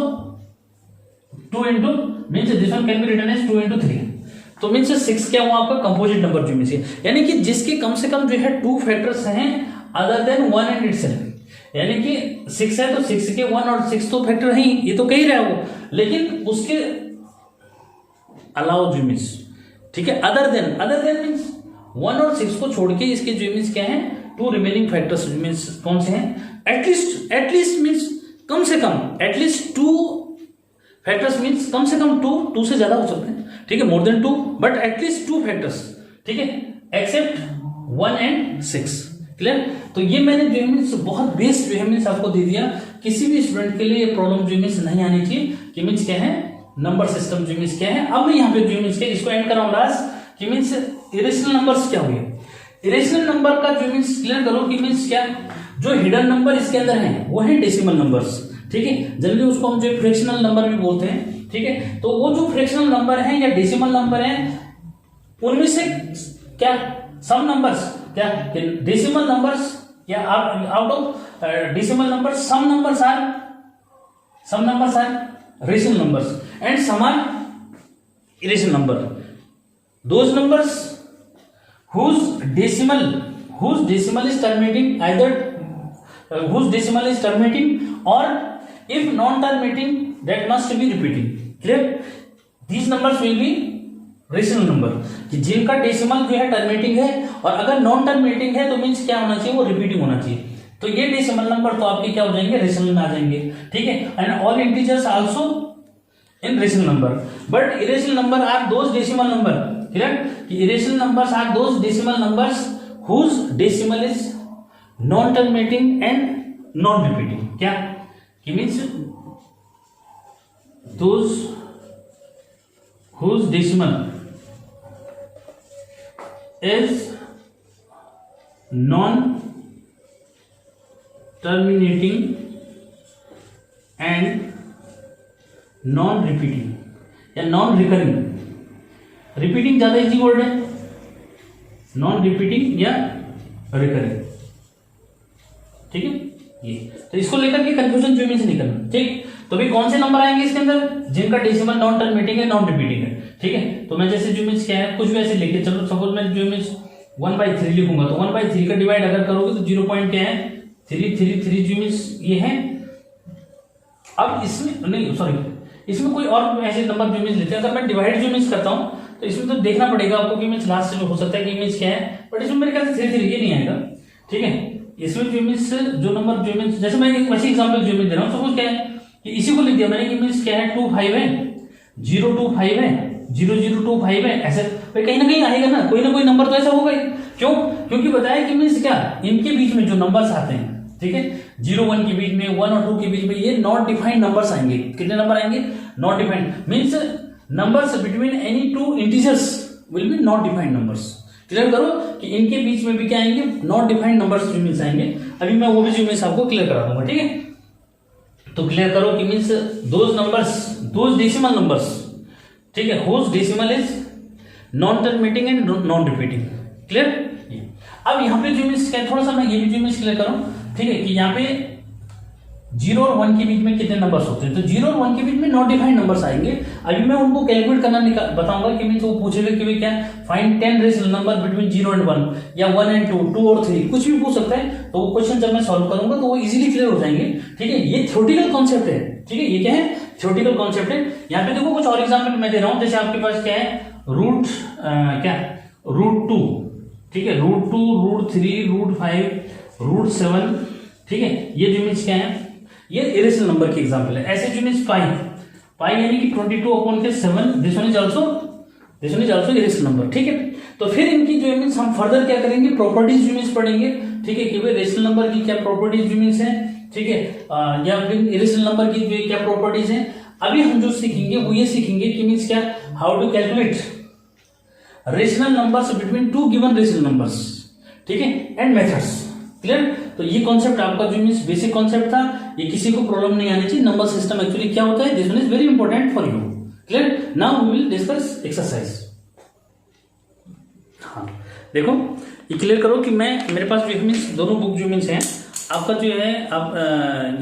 2 into means this one can be written as 2 into 3। तो मीन्स 6 क्या हुआ आपका कंपोजिट नंबर जो मीन्स, यानी कि जिसके कम से कम जो है 2 फैक्टर्स हैं अदर देन 1 एंड इटसेल्फ। यानी कि 6 है तो 6 के 1 और 6 तो फैक्टर है ही, ये तो कह ही रहा है वो, लेकिन उसके अलाउ जो मीन्स, ठीक है, अदर देन मीन्स 1 और 6 को छोड़ के इसके जो मीन्स क्या है, 2 रिमेनिंग फैक्टर्स मीन्स कौन से हैं, एटलीस्ट मीन्स कम से कम, एटलीस्ट 2 फैक्टर्स मीन्स कम से कम 2 से ज्यादा हो सकते हैं। ठीक है, more than 2 but at least 2 factors. ठीक है, एक्सेप्ट 1 and 6। क्लियर? तो ये मैंने जो मीन्स बहुत बेस्ट जो है मीन्स आपको दे दिया। किसी भी स्टूडेंट के लिए ये प्रॉब्लम जो मीन्स नहीं आनी चाहिए कि मीन्स क्या है, नंबर सिस्टम जो मीन्स क्या है। अब मैं यहाँ पे जो मीन्स क्या, इसको एंड कर रहा हूँ लास्ट कि मीन्स इरेशनल नंबर्स क्या हुए। इरेशनल नंबर का जो मीन्स क्लियर करो कि मीन्स क्या, जो हिडन नंबर इसके अंदर है वो है डेसिमल नंबर्स। ठीक है, जनरली उसको हम जो फ्रैक्शनल नंबर भी बोलते हैं। ठीक है, तो वो जो फ्रैक्शनल नंबर है या डेसिमल नंबर है, उनमें से क्या सम नंबर्स, क्या डेसिमल नंबर्स या out of decimal numbers some numbers are rational numbers and some are irrational number. Those numbers whose decimal is terminating either whose decimal is terminating or if non-terminating that must be repeating. Clear? These numbers will be rational number, कि जिनका decimal जो है terminating है और अगर non terminating है तो means क्या होना चाहिए, वो रिपीटिंग होना चाहिए। तो ये डेसिमल नंबर तो आपके क्या हो जाएंगे, रेशनल में आ जाएंगे। ठीक है, and all integers also in rational number but irrational number are those decimal number. Clear? कि irrational numbers are those decimal numbers whose decimal is non terminating and non repeating. क्या कि means those whose decimal is non-terminating and non-repeating या non-recurring। Repeating ज्यादा easy word है, non-repeating या recurring। ठीक है, ये तो इसको लेकर के कंफ्यूजन जो नहीं करना। ठीक, तो भी कौन से नंबर आएंगे इसके अंदर, जिनका डेसिमल नॉन टर्मिनेटिंग है, नॉन रिपीटिंग है। ठीक है, तो मैं जैसे जो मीन्स क्या है कुछ भी ऐसे लेके चलो, सपोज मैं जो मीन्स 1/3 लिखूंगा तो 1/3 का डिवाइड अगर करोगे तो 0 पॉइंट क्या है 333 जो मीन्स ये है। अब इसमें नहीं, सॉरी, इसमें कोई और ऐसे नंबर जो मीन्स लेते हैं। अगर मैं डिवाइड जो मीन्स करता हूँ तो इसमें तो देखना पड़ेगा आपको कि मीन्स लास्ट में हो सकता है कि मीन्स क्या है, बट इसमें मेरे ख्याल से 3 ये नहीं आएगा। ठीक है, इसमें जो मीन्स जो नंबर जो मीन्स, जैसे मैं एक वैसे एग्जाम्पल जो मीन्स दे रहा हूँ, सपोज क्या है कि इसी को लिख दिया मैंने कि मीन्स क्या है 25 है, 025 है, 0025 है, ऐसे भाई कहीं ना कहीं आएगा ना कोई नंबर तो ऐसा होगा ही। क्यों? क्योंकि बताया कि मीन्स क्या, इनके बीच में जो नंबर्स आते हैं, ठीक है, 0-1 के बीच में, 1 और 2 के बीच में, ये नॉट डिफाइंड नंबर्स आएंगे। कितने नंबर आएंगे? Not defined means numbers between any two integers will be not defined numbers. Clear करो कि इनके बीच में भी क्या आएंगे, नॉट डिफाइंड नंबर्स जो मीन्स आएंगे। अभी मैं वो भी जो मीन्स आपको क्लियर करा दूंगा, ठीक है। तो क्लियर करो कि means those numbers, those decimal numbers, ठीक है, whose decimal is non terminating and non repeating. Clear. अब यहाँ पे जो मीन्स क्या, थोड़ा सा मैं ये भी जो मीन्स क्लियर करूं, ठीक है, कि यहाँ पे 0 और 1 के बीच में कितने नंबर्स होते हैं, तो 0 और 1 के बीच में नॉट डिफाइंड नंबर्स आएंगे। अभी मैं उनको कैलकुलेट करना बताऊंगा कि मीन्स वो पूछेगा कि क्या find 10 rational number between 0 and 1 या 1 एंड 2, 2 और 3, कुछ भी पूछ सकता है। तो वो क्वेश्चन जब मैं सॉल्व करूंगा तो वो इजीली क्लियर हो जाएंगे, ठीक है। ये थ्योरेटिकल कॉन्सेप्ट है, ठीक है, ये क्या है, थ्योरेटिकल कॉन्सेप्ट है। यहाँ पे देखो कुछ और एग्जाम्पल मैं दे रहा हूं, जैसे आपके पास क्या है, रूट √2, ठीक है, √2, √3, √5, √7, ठीक है, ये जो मीन्स क्या है, ये इरेशनल नंबर की एग्जांपल है। ऐसे जो मीन्स पाई यानी कि 22/7, this one is also irrational number, ठीक है। तो फिर इनकी जो मीन्स हम फर्दर क्या करेंगे, प्रॉपर्टीज जो मीन्स पढ़ेंगे, ठीक है, कि भाई रेशनल नंबर की क्या प्रॉपर्टीज जो मीन्स है, ठीक है, या फिर इरेशनल नंबर की जो क्या प्रॉपर्टीज है। अभी हम जो सीखेंगे वो ये सीखेंगे कि मीन्स क्या, how to calculate rational numbers between two given rational numbers, ठीक है, एंड मेथड्स। क्लियर। तो ये कॉन्सेप्ट आपका जो मीन्स बेसिक कॉन्सेप्ट था, ये किसी को प्रॉब्लम नहीं आनी चाहिए। नंबर सिस्टम एक्चुअली क्या होता है, this one is very important for you. Clear. Now we will discuss exercise. हाँ देखो, ये क्लियर करो कि मेरे पास जो मीन्स दोनों बुक जो मीन्स हैं, आपका जो है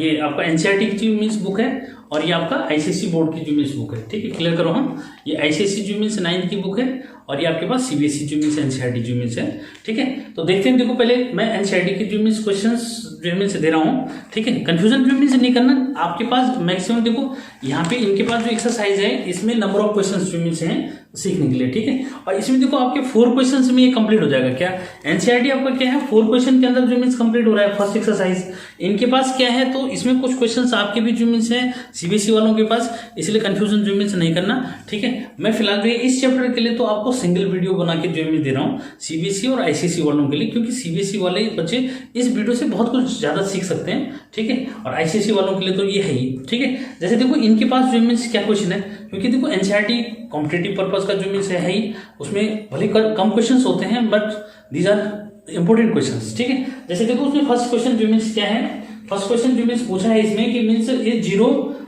ये आपका एनसीईआरटी की जो मीन्स बुक है और ये आपका आईसीएसई बोर्ड की जो मीन्स बुक है, ठीक है। क्लियर करो हम, ये आईसीएसई जो मीन्स 9th की बुक है और ये आपके पास सीबीएसई जो मीन्स एनसीईआरटी जो मीन्स है, ठीक है। तो देखते हैं, देखो पहले मैं एनसीईआरटी की जो मीन्स क्वेश्चंस जो मीन्स दे रहा हूँ, ठीक है। कंफ्यूजन जो मीन्स नहीं करना, आपके पास मैक्सिमम देखो यहाँ पे इनके पास जो एक्सरसाइज है इसमें नंबर ऑफ क्वेश्चन जो मीन्स हैं सीखने के लिए, ठीक है। और इसमें देखो आपके 4 क्वेश्चन में ये कंप्लीट हो जाएगा। क्या एनसीईआरटी आपका क्या है, 4 क्वेश्चन के अंदर जो मीन्स कंप्लीट हो रहा है फर्स्ट एक्सरसाइज। इनके पास क्या है, तो इसमें कुछ क्वेश्चंस आपके भी जो मीन्स है सीबीएसई वालों के पास, इसलिए कंफ्यूजन जो मीन्स नहीं करना, ठीक है। मैं फिलहाल जो इस चैप्टर के लिए तो आपको सिंगल वीडियो बना के जो मैं दे रहा हूँ सीबीएसई और आईसीएसई वालों के लिए, क्योंकि सीबीएसई वाले बच्चे इस वीडियो से बहुत कुछ ज्यादा सीख सकते हैं, ठीक है। और आईसीएसई वालों के लिए तो ये है ही, ठीक है। जैसे देखो इनके पास जो मीन्स क्या क्वेश्चन है, क्योंकि देखो एनसीईआरटी कॉम्पिटेटिव पर्पस का जो मीन्स है ही, उसमें भले कम क्वेश्चंस होते हैं but these are important questions, ठीक है। जैसे देखो उसमें फर्स्ट क्वेश्चन जो मीन्स क्या है, फर्स्ट क्वेश्चन जो मीन्स पूछा है इसमें कि मीन्स ये 0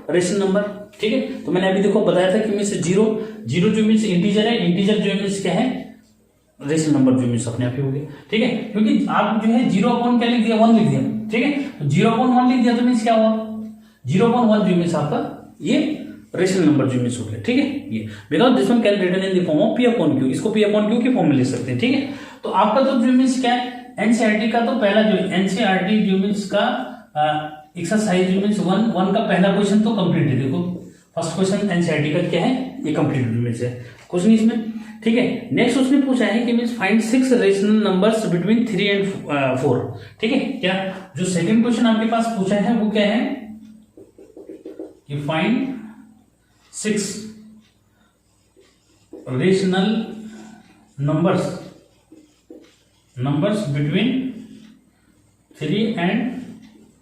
रेशनल नंबर, ठीक है। तो मैंने अभी देखो बताया था कि मीन्स 0 जो मीन्स इंटीजर है, इंटीजर जो मीन्स क्या है, रेशनल नंबर जो मीन्स अपने आप ही हो गया, ठीक है। क्योंकि आप जो है 0/1 क्या लिख दिया, 1 लिख दिया, ठीक है। तो 0/1 लिख दिया तो मीन्स क्या हुआ, 0/1 जो मीन्स आपका ये रेशनल नंबर जो मीन्स हो गया, ठीक है। ये because this one can written in the form of P/Q, इसको P/Q के फॉर्म में ले सकते हैं, ठीक है। तो आपका तो जो मीन्स क्या है, एनसीईआरटी का तो पहला जो एनसीईआरटी जो मीन्स का एक्सरसाइज जो मीन्स 1 का पहला क्वेश्चन तो कंप्लीट है। देखो फर्स्ट क्वेश्चन एनसीईआरटी का क्या है, ये कंप्लीट मीन्स है, कुछ नहीं इसमें, ठीक है। नेक्स्ट उसने पूछा है कि means find 6 rational numbers between 3 and 4, ठीक है। क्या जो सेकंड क्वेश्चन आपके पास पूछा है वो क्या है कि find 6 rational numbers between 3 and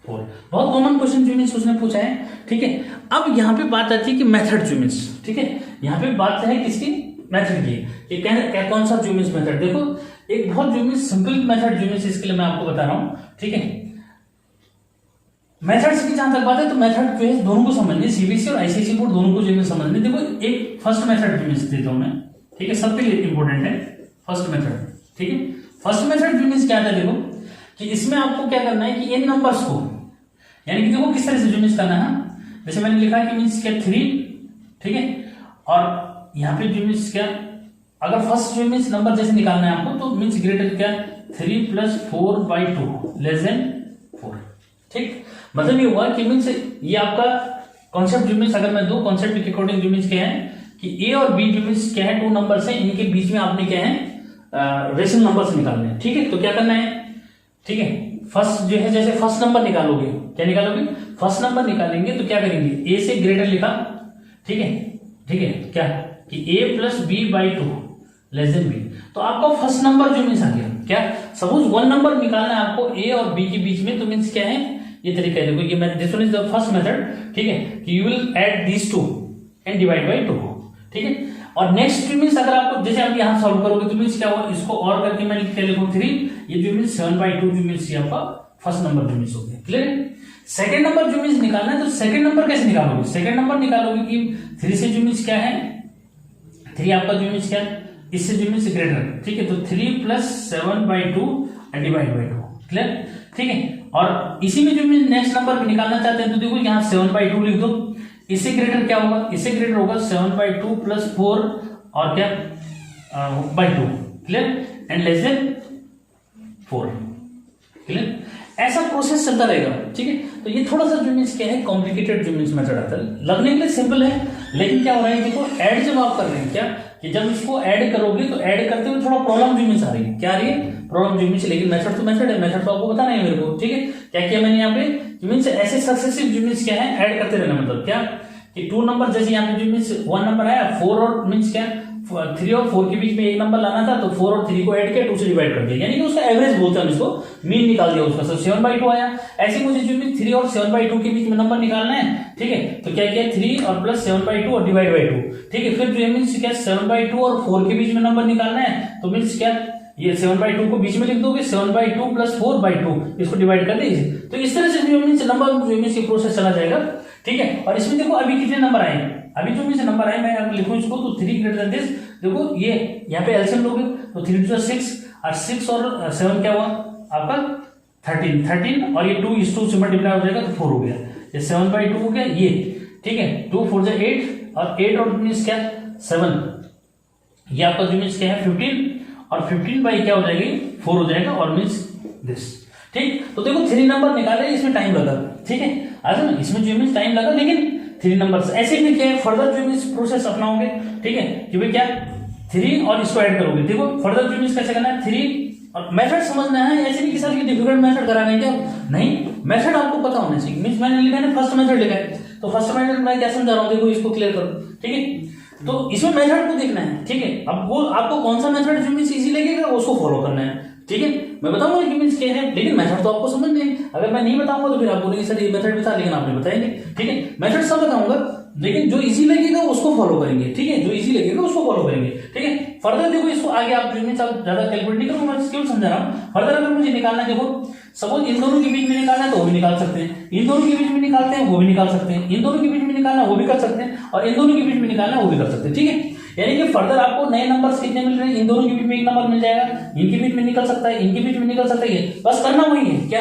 4। बहुत कॉमन क्वेश्चन जो मीन्स उसने पूछा है, ठीक है। अब यहां पे बात आती है कि मेथड जो मीन्स, ठीक है, यहां पे बात है किसकी, मेथड की। ये क्या कौन सा जो मीन्स मेथड, देखो एक बहुत जो मीन्स सिंपल मेथड जो मीन्स इसके लिए मैं आपको बता रहा हूं, ठीक है। मेथड्स की जहां तक बात है तो मेथड जो है दोनों को समझने, सीबीएसई और आईसीएसई बोर्ड दोनों को जो मीन्स समझने। देखो एक फर्स्ट मेथड जो मीन्स देता हूं मैं, ठीक है, सबके लिए इंपॉर्टेंट है फर्स्ट मेथड, ठीक है। फर्स्ट मेथड जो मीन्स क्या था, देखो कि इसमें आपको क्या करना है कि इन नंबर्स को, यानी कि देखो किस तरह से जो मीन्स करना है, जैसे मैंने लिखा कि मीन्स क्या 3, ठीक है। और यहाँ पे जो मीन्स क्या, अगर फर्स्ट जो मीन्स नंबर जैसे निकालना है आपको तो मीन्स ग्रेटर क्या 3 + 4/2 <4, ठीक। मतलब ये हुआ कि मीन्स ये आपका कॉन्सेप्ट जो मीन्स अगर मैं दो कॉन्सेप्ट के अकॉर्डिंग जो मीन्स क्या है कि ए और बी जो मीन्स क्या है 2 नंबर्स हैं, इनके बीच में आपने क्या है रेशनल नंबर्स निकालने हैं, ठीक है। तो क्या करना है, ठीक है, फर्स्ट जो है जैसे फर्स्ट नंबर निकालोगे, क्या निकालोगे, फर्स्ट नंबर निकालेंगे तो क्या करेंगे, ए से ग्रेटर लिखा, ठीक है, ठीक है, क्या कि a + b/2 b। तो आपका फर्स्ट नंबर जो मीन्स आ गया, क्या सपोज 1 नंबर निकालना है आपको a और b के बीच में, तो मीन्स क्या है, ये तरीका है। देखो ये मैं this one is the first method, ठीक है, कि you will add these 2 and divide by 2, ठीक है। और नेक्स्ट मीन्स अगर आपको जैसे आप यहाँ सॉल्व करोगे तो मीन्स क्या होगा, इसको और करके मैं क्या लिखूँ 3, ये जो मीन्स 7/2 जो मीन्स आपका फर्स्ट नंबर जो मीन्स हो गया। क्लियर है। सेकंड नंबर जो मीन्स निकालना है तो सेकंड नंबर कैसे निकालोगे, सेकंड नंबर निकालोगे कि 3 से जो मीन्स क्या है, 3 आपका जो मीन्स क्या है इससे जो मीन्स ग्रेटर, ठीक है। तो 3 + 7/2 डिवाइड बाई 2। क्लियर, ठीक है। और इसी में जो मीन्स नेक्स्ट नंबर भी निकालना चाहते हैं तो देखो यहाँ 7/2 लिख दो, इससे ग्रेटर क्या होगा, इससे ग्रेटर होगा 7/2 + 4 और क्या by 2। Clear, and less than 4। Clear, ऐसा प्रोसेस चलता रहेगा, ठीक है। तो ये थोड़ा सा जो मीन्स क्या है कॉम्प्लिकेटेड जो मीन्स मेथड आता है, लगने के लिए सिंपल है, लेकिन क्या हो रहा है देखो ऐड जब आप कर रहे हैं क्या कि जब इसको ऐड करोगे तो ऐड करते हुए थोड़ा प्रॉब्लम जो मीन्स आ रही है, क्या आ रही है प्रॉब्लम जो मीन्स, लेकिन मेथड तो मेथड है, मेथड तो आपको बताना है मेरे को, ठीक है। क्या किया मैंने यहाँ पे मीन्स ऐसे सक्सेसिव जो मीन्स क्या है ऐड करते रहना, मतलब क्या कि 2 नंबर जैसे यहाँ पे जो मीन्स 1 नंबर आया, 4 और मीन्स क्या 3 और 4 के बीच में एक नंबर लाना था तो 4 और 3 को ऐड किया, 2 से डिवाइड कर दिया, यानी कि उसका एवरेज बोलते हैं इसको, मीन निकाल दिया उसका, 7/2 आया। ऐसे मुझे जो मीन 3 और 7/2 के बीच में नंबर निकालना है, ठीक है। तो क्या किया 3 और प्लस 7/2 और डिवाइड बाई 2, ठीक है। फिर जो मीन्स क्या 7/2 और 4 के बीच में नंबर निकालना है तो मीन्स क्या ये 7/2 को बीच में लिख दोगे, 7/2 + 4/2 इसको डिवाइड कर दीजिए। तो इस तरह से जो मीन्स नंबर जो मीन्स ये प्रोसेस चला जाएगा, ठीक है। और इसमें देखो अभी कितने नंबर आए, अभी जो मीन्स नंबर आए मैं अब लिखूं इसको तो 3 ग्रेटर देन दिस, देखो ये यहाँ पे एलसीएम लोगे तो 3 × 6 और 6 और 7 क्या हुआ आपका 13 और ये 2 से मल्टीप्लाई हो जाएगा तो 4 हो गया, ये 7/2 हो गया ये, ठीक है। 2 × 4 = 8 और 8 और मीन्स क्या 7, ये आपका जो मीन्स क्या है 15 और 15 बाई क्या हो जाएगी 4 हो जाएगा और मीन्स दिस, ठीक। तो देखो 3 नंबर निकाले, इसमें टाइम लगा, ठीक है। आज ना इसमें जो मीन्स टाइम लगा, लेकिन 3 नंबर ऐसे भी क्या है फर्दर जो मीन्स प्रोसेस अपनाओगे, ठीक है, कि भाई क्या 3 और इसको ऐड करोगे। देखो फर्दर जो मीन्स कैसे करना है 3 और मेथड समझना है, ऐसे नहीं कि सर ये डिफिकल्ट मेथड कराने क्या, नहीं, मेथड आपको पता होना चाहिए। मीन्स मैंने लिखा है फर्स्ट मेथड लिखा है तो फर्स्ट मेथड मैं क्या समझा रहा हूँ, देखो इसको क्लियर करो, ठीक है। तो इसमें मेथड को देखना है, ठीक है। अब वो आपको कौन सा मेथड जो मीन्स इजी लगेगा उसको फॉलो करना है, ठीक है। मैं बताऊंगा कि मीन्स क्या है, लेकिन मेथड तो आपको समझना है। अगर मैं नहीं बताऊंगा तो फिर आप बोलेंगे सर ये मेथड भी था लेकिन आपने बताया नहीं, ठीक है। मेथड सब बताऊंगा, लेकिन जो इजी लगेगा उसको फॉलो करेंगे, ठीक है, जो इजी लगेगा उसको फॉलो करेंगे, ठीक है। फर्दर देखो इसको आगे आप जो मीन्स आप ज्यादा कैलकुलेट नहीं करो, मैं क्यों समझा रहा हूँ। फर्दर अगर मुझे निकालना है, देखो सपोज इन दोनों के बीच में निकालना है तो वो भी निकाल सकते हैं, इन दोनों के बीच में निकालते हैं वो भी निकाल सकते हैं, इन दोनों के बीच में निकालना वो भी कर सकते हैं, और इन दोनों के बीच में निकालना वो भी कर सकते हैं, ठीक है। यानी कि फर्दर आपको नए नंबर्स कितने मिल रहे हैं, इन दोनों के बीच में एक नंबर मिल जाएगा, इनके बीच में निकल सकता है, इनके बीच में निकल सकता है, बस करना वही है क्या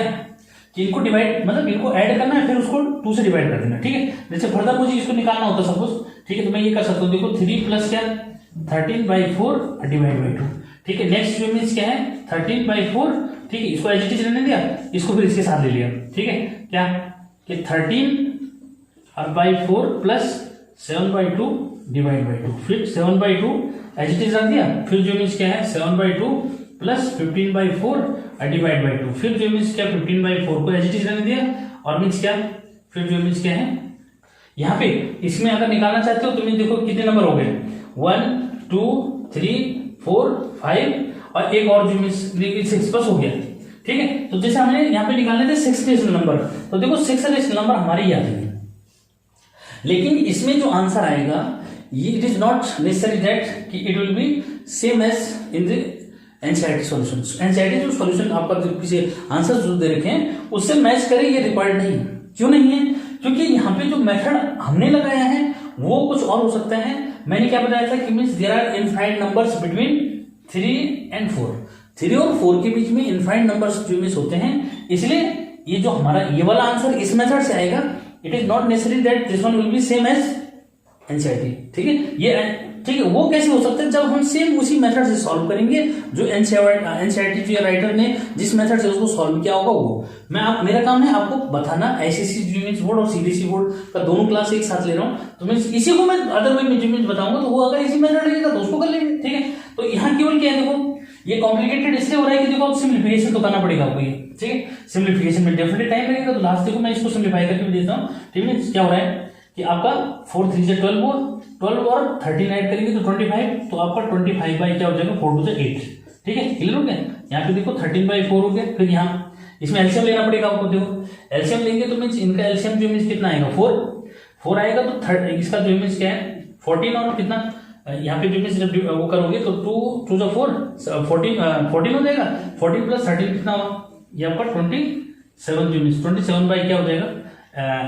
कि इनको डिवाइड मतलब इनको ऐड करना है, फिर उसको 2 से डिवाइड कर देना, ठीक है। जैसे फर्दर मुझे इसको निकालना होता है सपोज, ठीक है, तो मैं ये कर सकता हूँ, देखो 3 प्लस क्या 13/4 डिवाइड बाई 2, ठीक है। नेक्स्ट जो मीन्स क्या है 13/4, ठीक है, इसको एज इट इज रहने दिया, इसको फिर इसके साथ ले लिया, ठीक है, क्या कि 13/4 प्लस 7/2 डिवाइड बाई 2, फिर 7/2 एज इट इज रख दिया, फिर जो मीन्स क्या है 7/2 प्लस 15/4 डिवाइड बाई 2, फिर जो मीन्स क्या 15/4 को एज इट इज रहने दिया, और मीन्स क्या फिर जो मीन्स क्या है यहाँ पे इसमें अगर निकालना चाहते हो तो मीन्स देखो कितने नंबर हो गए 1 2 3 4 5 और एक और जो मीन्स 6 बस हो गया, ठीक है। तो जैसे हमने यहाँ पे निकालने थे 6 रेशनल नंबर, तो देखो 6 रेशनल नंबर हमारे ही आ जाएंगे, लेकिन इसमें जो आंसर आएगा it is not necessary that कि it will be same as in the NCERT solution. NCERT जो सॉल्यूशन आपका जो किसी आंसर जो दे रखे हैं उससे मैच करे, ये रिक्वायर्ड नहीं है। क्यों नहीं है? क्योंकि यहाँ पे जो मेथड हमने लगाया है वो कुछ और हो सकता है। मैंने क्या बताया था कि means there are infinite numbers between 3 and 4, 3 और 4 के बीच में इनफाइनाइट नंबर्स जो मीन्स होते हैं, इसलिए ये जो हमारा ये वाला आंसर इस मेथड से आएगा। It is not necessary that this one will be same as NCERT, ठीक है। ये ठीक है, वो कैसे हो सकता है जब हम सेम उसी मेथड से सॉल्व करेंगे जो एनसीईआरटी जो राइटर ने जिस मेथड से उसको सॉल्व किया होगा वो। मेरा काम है आपको बताना। आईसीएसई मीन्स बोर्ड और सीबीएसई बोर्ड का दोनों क्लास एक साथ ले रहा हूँ, तो मीन्स इसी को मैं अदर वे में बताऊंगा, तो वो अगर इसी मेथड लगेगा तो उसको कर लेंगे, ठीक है। तो यहाँ केवल क्या है, देखो ये कॉम्प्लिकेटेड इसलिए हो रहा है कि देखो अब सिंप्लीफिकेशन तो करना पड़ेगा आपको, ये ठीक है। सिंप्लीफिकेशन में डेफिनेटली टाइम लगेगा, तो लास्ट देखो मैं इसको सिंप्लीफाई करके देता हूँ, ठीक है। क्या हो रहा है कि आपका 4 3 से 12 और 13 ऐड करेंगे तो 25, तो आपका 25 बाई क्या हो जाएगा 4 2 से 8, ठीक है। क्लियर हो गया? यहाँ पे देखो 13/4 हो गया। फिर यहाँ इसमें एलसीएम लेना पड़ेगा आपको, देखो एलसीएम लेंगे तो मीन्स इनका एलसीएम जो मीन्स कितना आएगा 4 आएगा, तो इसका जो मीन्स क्या है 14 और कितना यहाँ पे जो मीन्स जब वो करोगे तो 2 2 4 14 हो जाएगा। 14 प्लस 13 कितना हुआ, ये आपका 27 जो मीन्स 27 बाई क्या हो जाएगा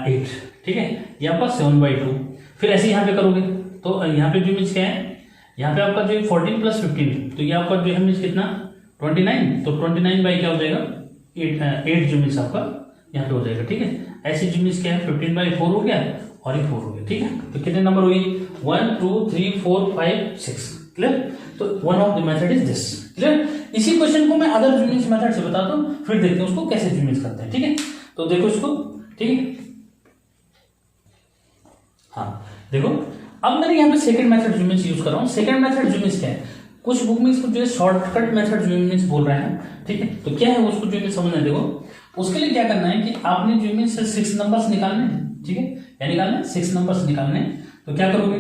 8, ठीक है, ये आपका 7/2। फिर ऐसे यहाँ पे करोगे तो यहाँ पे जो मीन्स क्या है, यहाँ पे आपका जो 14 प्लस 15 तो ये आपका जो है मीन्स कितना 29, तो 29 बाई क्या हो जाएगा 8 जो मीन्स आपका यहाँ पे हो जाएगा, ठीक है। ऐसे जो मीन्स क्या है 15/4 हो गया और ये 4 हो गया, ठीक है। तो कितने नंबर हुए 1 2 3 4 5 6, क्लियर। तो one of the method is this, clear. इसी क्वेश्चन को मैं अदर जो मीन्स मेथड से बताता हूँ, फिर देखते हैं उसको कैसे जो मीन्स करते हैं, ठीक है। तो देखो इसको, ठीक है। हाँ देखो, अब मैंने यहाँ पे सेकंड मेथड जो मीन्स यूज कर रहा हूँ। सेकंड मेथड जो मीन्स क्या है, कुछ बुक में इसको जो है शॉर्टकट मेथड जो मीन्स बोल रहे हैं, ठीक है। तो क्या है उसको जो मीन्स समझना है। देखो उसके लिए क्या करना है कि आपने जो मीन्स 6 नंबर्स निकालने, ठीक है, क्या निकालना 6 नंबर्स निकालने। तो क्या करोगे,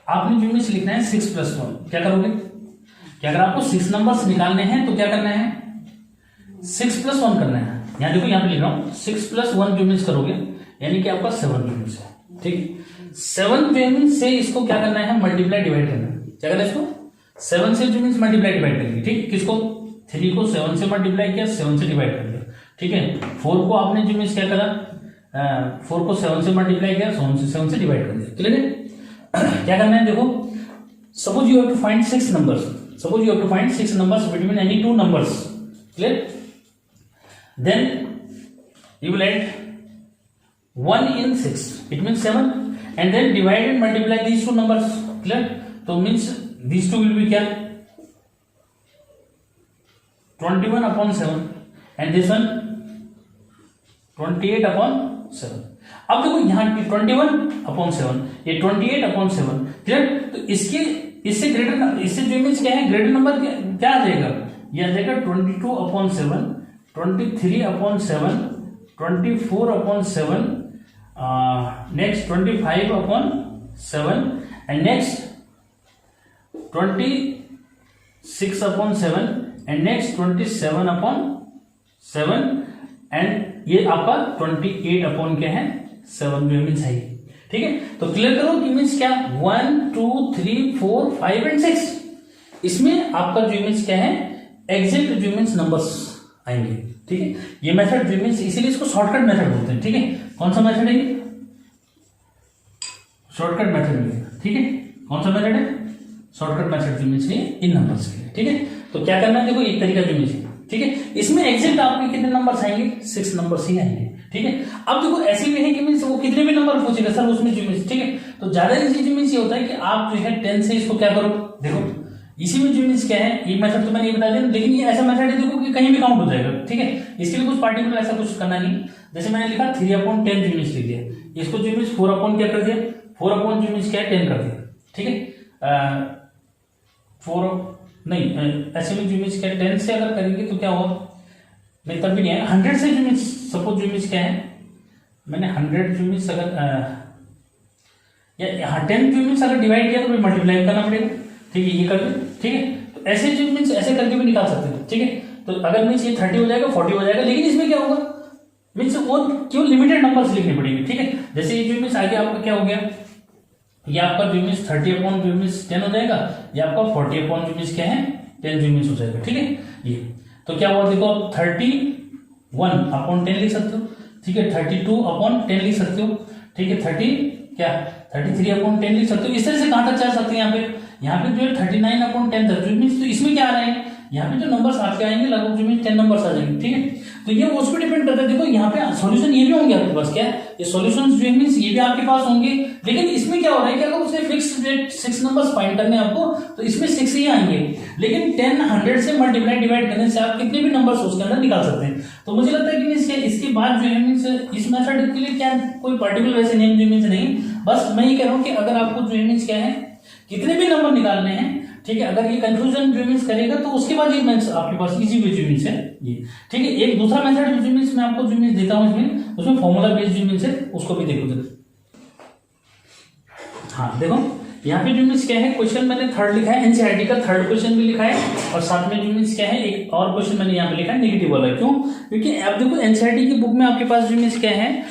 आपने जो मीन्स लिखना है 6 + 1, क्या करोगे कि अगर आपको 6 नंबर्स निकालने हैं तो क्या करना है 6 + 1 करना है। यहाँ देखो, यहाँ पे लिख रहा हूँ 6 + 1 जो मीन्स करोगे यानी कि आपका 7 जो मीन्स है, ठीक। 7 जो मीन्स से इसको क्या करना है मल्टीप्लाई डिवाइड करना है। क्या करना है इसको 7 से जो मीन्स मल्टीप्लाई डिवाइड करेंगे, ठीक। किसको 3 को 7 से मल्टीप्लाई किया, 7 से डिवाइड कर दिया, ठीक है। 4 को आपने जो मीन्स क्या करा 4 को 7 से मल्टीप्लाई किया, 7 से डिवाइड कर दिया, क्लियर है। क्या करना है देखो, suppose you have to find 6 numbers, suppose you have to find 6 numbers between any 2 numbers, clear. Then you will add 1 in 6, it means 7, and then divide and multiply these two numbers, clear। तो means these two will be क्या 21/7 and this one 28/7। अब देखो यहाँ 21/7, ये 28/7, clear. तो इससे greater, इससे जो मीन्स क्या है ग्रेटर नंबर क्या आ जाएगा, ये आ जाएगा 22/7, 23/7, 24/7, next 25/7, and next 26/7, and next 27/7, and ये आपका 28/7 जो मीन्स है, ठीक है। तो क्लियर करो कि मीन्स क्या 1 2 3 4 5 and 6, इसमें आपका जो मीन्स क्या है एग्जैक्ट जो मीन्स नंबर्स आएंगे, ठीक है। ये मेथड जो मीन्स इसीलिए इसको शॉर्टकट मेथड बोलते हैं, ठीक है। कौन सा मेथड है ये शॉर्टकट मेथड, ठीक है। कौन सा मेथड है शॉर्टकट मेथड जो मीन्स इन नंबर्स के लिए, ठीक है। तो क्या करना है देखो, एक तरीका जो मीन्स, ठीक है, इसमें एग्जैक्ट आपके कितने नंबर्स आएंगे 6 नंबर्स ही आएंगे, ठीक है। अब देखो ऐसे भी है कि मीन्स वो कितने भी नंबर पूछेगा सर उसमें जो मीन्स, ठीक है। तो ज्यादा इजी जो मीन्स ये होता है कि आप जो है 10 से इसको क्या करो, देखो इसी में जो मीन्स क्या है, ये मेथड तो मैंने ये बता दिया, लेकिन ये ऐसा मेथड है देखो कि कहीं भी काउंट हो जाएगा, ठीक है। इसके लिए कुछ पार्टिकुलर ऐसा कुछ करना नहीं, जैसे मैंने लिखा 3/10 जो मीन्स लिख दिया, इसको जो मीन्स 4/ क्या कर दिया 4/ जो मीन्स क्या है 10 कर दिया, ठीक है। 4 नहीं ऐसे में जो मीन्स क्या 10 से अगर करेंगे तो क्या होगा, नहीं तब भी नहीं है 100 से जो मीन्स, सपोज जो मीन्स क्या है मैंने 100 जो मीन्स अगर या 10 जो मीन्स अगर डिवाइड किया तो फिर मल्टीप्लाई करना पड़ेगा, ठीक है, ये कर दो, ठीक है। तो ऐसे जो मीन्स ऐसे करके भी निकाल सकते हैं, ठीक है। तो अगर मीन्स ये 30 हो जाएगा 40 हो जाएगा, लेकिन इसमें क्या होगा मीन्स वो क्यों लिमिटेड नंबर्स लिखने पड़ेंगे, ठीक है। जैसे ये जो मीन्स आगे आपका क्या हो गया, ये आपका जो मीन्स 30/ जो मीन्स 10 हो जाएगा, ये आपका 40/ जो मीन्स क्या है 10 जो मीन्स हो जाएगा, ठीक है। ये तो क्या हुआ देखो, आप 31/10 लिख सकते हो, ठीक है, 32/10 लिख सकते हो, ठीक है, 33/10 लिख सकते हो। इस तरह से कहां तक जा सकते हैं, यहाँ पे जो है 39/10 तक, जो मीन्स तो इसमें क्या आ रहे हैं, यहाँ पे जो नंबर्स आपके आएंगे लगभग जो मीन्स 10 नंबर्स आ जाएंगे, ठीक है। तो ये उस पर डिपेंड करता है, देखो यहाँ पे सॉल्यूशन ये भी होंगे आपके पास, क्या ये सॉल्यूशंस जो मीन्स ये भी आपके पास होंगे, लेकिन इसमें क्या हो रहा है कि अगर उसने फिक्स रेट 6 नंबर्स फाइंड करने आपको तो इसमें 6 ही आएंगे, लेकिन 10 100 से मल्टीप्लाई डिवाइड करने से आप कितने भी नंबर्स उसके अंदर निकाल सकते हैं। तो मुझे लगता है कि मीन्स इसके बाद जो है मीन्स इस मेथड के लिए क्या कोई पर्टिकुलर वैसे नेम जो मीन्स नहीं, बस मैं ये कह रहा हूँ कि अगर आपको जो मीन्स क्या है कितने भी नंबर निकालने हैं, ठीक है, अगर ये कंफ्यूजन जो मीन्स करेगा तो उसके बाद ये मीन्स आपके पास इजी वे जो मीन्स है ये, ठीक है। एक दूसरा मेथड जो मीन्स मैं आपको जो मीन्स देता हूँ इसमें, उसमें फॉर्मूला बेस्ड जो मीन्स है उसको भी देखो। हाँ देखो यहाँ पे जो मीन्स क्या है, क्वेश्चन मैंने थर्ड लिखा है, एनसीईआरटी का थर्ड क्वेश्चन भी लिखा है, और साथ में जो मीन्स क्या है एक और क्वेश्चन मैंने यहाँ पे लिखा है नेगेटिव वाला। क्यों? क्योंकि अब देखो एनसीईआरटी की बुक में आपके पास जो मीन्स क्या है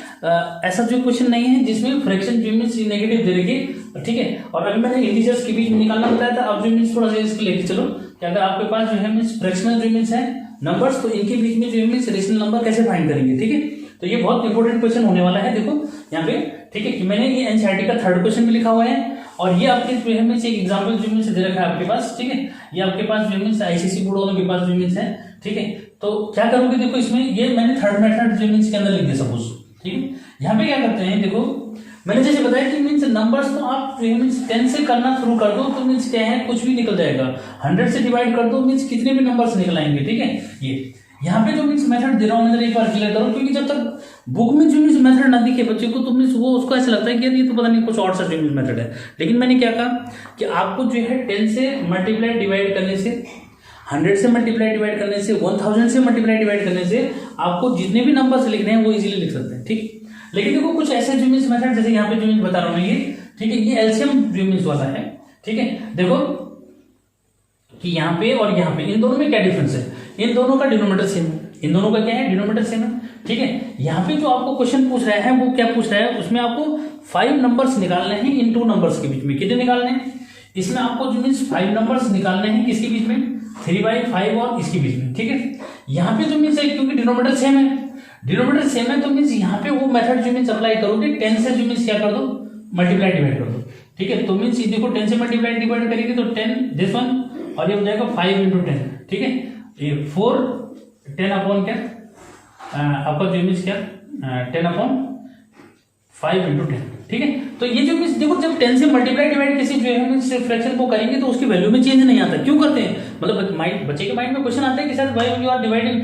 ऐसा जो क्वेश्चन नहीं है जिसमें फ्रैक्शन जो मीन्स नेगेटिव दे रखी, ठीक है। और अभी मैंने इंटीजर्स के बीच में निकालना बताया था। अब जो मीन्स थोड़ा सा इसको लेके चलो कि अगर आपके पास जो है मीन्स फ्रैक्शनल जो मीन्स है नंबर्स, तो इनके बीच में जो है मीन्स रेशनल नंबर कैसे फाइंड करेंगे, ठीक है। तो ये बहुत इंपॉर्टेंट क्वेश्चन होने वाला है, देखो यहाँ पे, ठीक है। कि मैंने ये एनसीईआरटी का थर्ड क्वेश्चन भी लिखा हुआ है और ये आपके जो है मीन्स एक एग्जाम्पल जो मीन्स दे रखा है आपके पास, ठीक है। ये आपके पास जो मीन्स आईसीएसई बोर्ड वालों के पास जो मीन्स है, ठीक है। तो क्या करोगे, देखो इसमें ये मैंने थर्ड मेथड जो मीन्स के अंदर लिख दिया सपोज, ठीक है। यहाँ पे क्या करते हैं, देखो मैंने जैसे बताया कि मीन्स नंबर्स तो आप मीन्स 10 से करना शुरू कर दो तो मीन्स क्या है कुछ भी निकल जाएगा। 100 से डिवाइड कर दो मीन्स कितने भी नंबर्स निकल आएंगे, ठीक है। ये यहाँ पे जो मीन्स मेथड दे रहा हूँ मैं एक बार क्लियर करो, क्योंकि जब तक बुक में जो मीन्स मेथड ना दिखे बच्चे को तो मीन्स वो उसको ऐसा लगता है कि यार ये तो पता नहीं कुछ और सा जो मीन्स मेथड है। लेकिन मैंने क्या कहा कि आपको जो है 10 से मल्टीप्लाई डिवाइड करने से, 100 से मल्टीप्लाई डिवाइड करने से, 1000 से मल्टीप्लाई डिवाइड करने से आपको जितने भी नंबर्स लिखने हैं वो इजीली लिख सकते हैं, ठीक। लेकिन देखो कुछ ऐसे जो मीन्स मेथड जैसे यहाँ पे जो मीन्स बता रहा हूँ मैं ये, ठीक है। ये एलसीएम जो मीन्स वाला है, ठीक है। देखो कि यहाँ पे और यहाँ पे इन दोनों में क्या डिफरेंस है, इन दोनों का डिनोमिनेटर सेम है, इन दोनों का क्या है डिनोमिनेटर सेम है, ठीक है। यहाँ पे जो आपको क्वेश्चन पूछ रहा है वो क्या पूछ रहा है, उसमें आपको 5 नंबर्स निकालने हैं इन 2 नंबर्स के बीच में। कितने निकालने हैं, इसमें आपको जो मीन्स 5 नंबर्स निकालने हैं किसके बीच में, 3/5 और इसके बीच में, ठीक है। यहाँ पे जो मीन्स है क्योंकि डिनोमिनेटर सेम है, डिनोमिनेटर सेम है तो मीन्स यहाँ पे वो मेथड जो मीन्स अप्लाई करोगे 10 से जो मीन्स क्या कर दो मल्टीप्लाई डिवाइड कर दो, ठीक है। तो मीन्स देखो 10 से मल्टीप्लाई डिवाइड करेंगे तो 10 दिस वन और ये हो जाएगा 5 × 10, ठीक है। ये 4 10 अपॉन क्या आपका जो मीन्स क्या 10/5 × 10, ठीक है। तो ये जो मीन्स देखो जब 10 से मल्टीप्लाई डिवाइड किसी जो है मीन्स फ्रैक्शन को करेंगे तो उसकी वैल्यू में चेंज नहीं आता। क्यों करते हैं, मतलब बच्चे के माइंड में क्वेश्चन आता है कि sir why you are dividing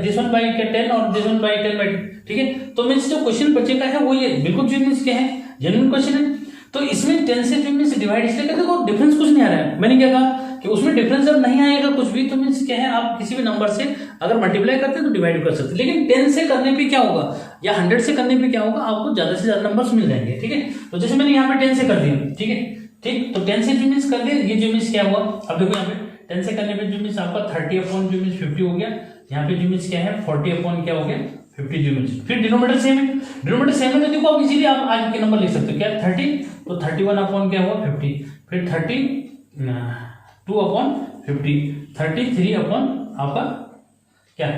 this one by 10 और दिस वन बाय 10, ठीक है। तो मीन्स जो क्वेश्चन बच्चे का है वो ये बिल्कुल जो मीन्स क्या है जेन्युइन क्वेश्चन है। तो इसमें 10 से जो मीन्स डिवाइड इसलिए करते देखो डिफरेंस कुछ नहीं आ रहा है। मैंने क्या कहा कि उसमें डिफरेंस जब नहीं आएगा कुछ भी तो मीन्स क्या है आप किसी भी नंबर से अगर मल्टीप्लाई करते हैं तो डिवाइड कर सकते हैं। लेकिन 10 से करने पे क्या होगा या 100 से करने पे क्या होगा, आपको ज्यादा से ज्यादा नंबर्स मिल जाएंगे, ठीक है। तो जैसे मैंने यहाँ पे 10 से कर दिया, ठीक है, ठीक। तो 10 से जो मीन्स कर दिया, ये जो मीन्स क्या हुआ, अब देखो यहाँ पे 10 से करने पे जो मीन्स आपका 30/50 हो गया। यहाँ पे जो मीन्स क्या है 40 क्या हो गया 50 जो मीन्स। फिर डिनोमिनेटर सेम है, डिनोमिनेटर सेम है तो देखो आप इजीली आप आगे के नंबर लिख सकते हो क्या 30, तो 31 क्या हुआ 50, फिर 32/50, 33 आपका क्या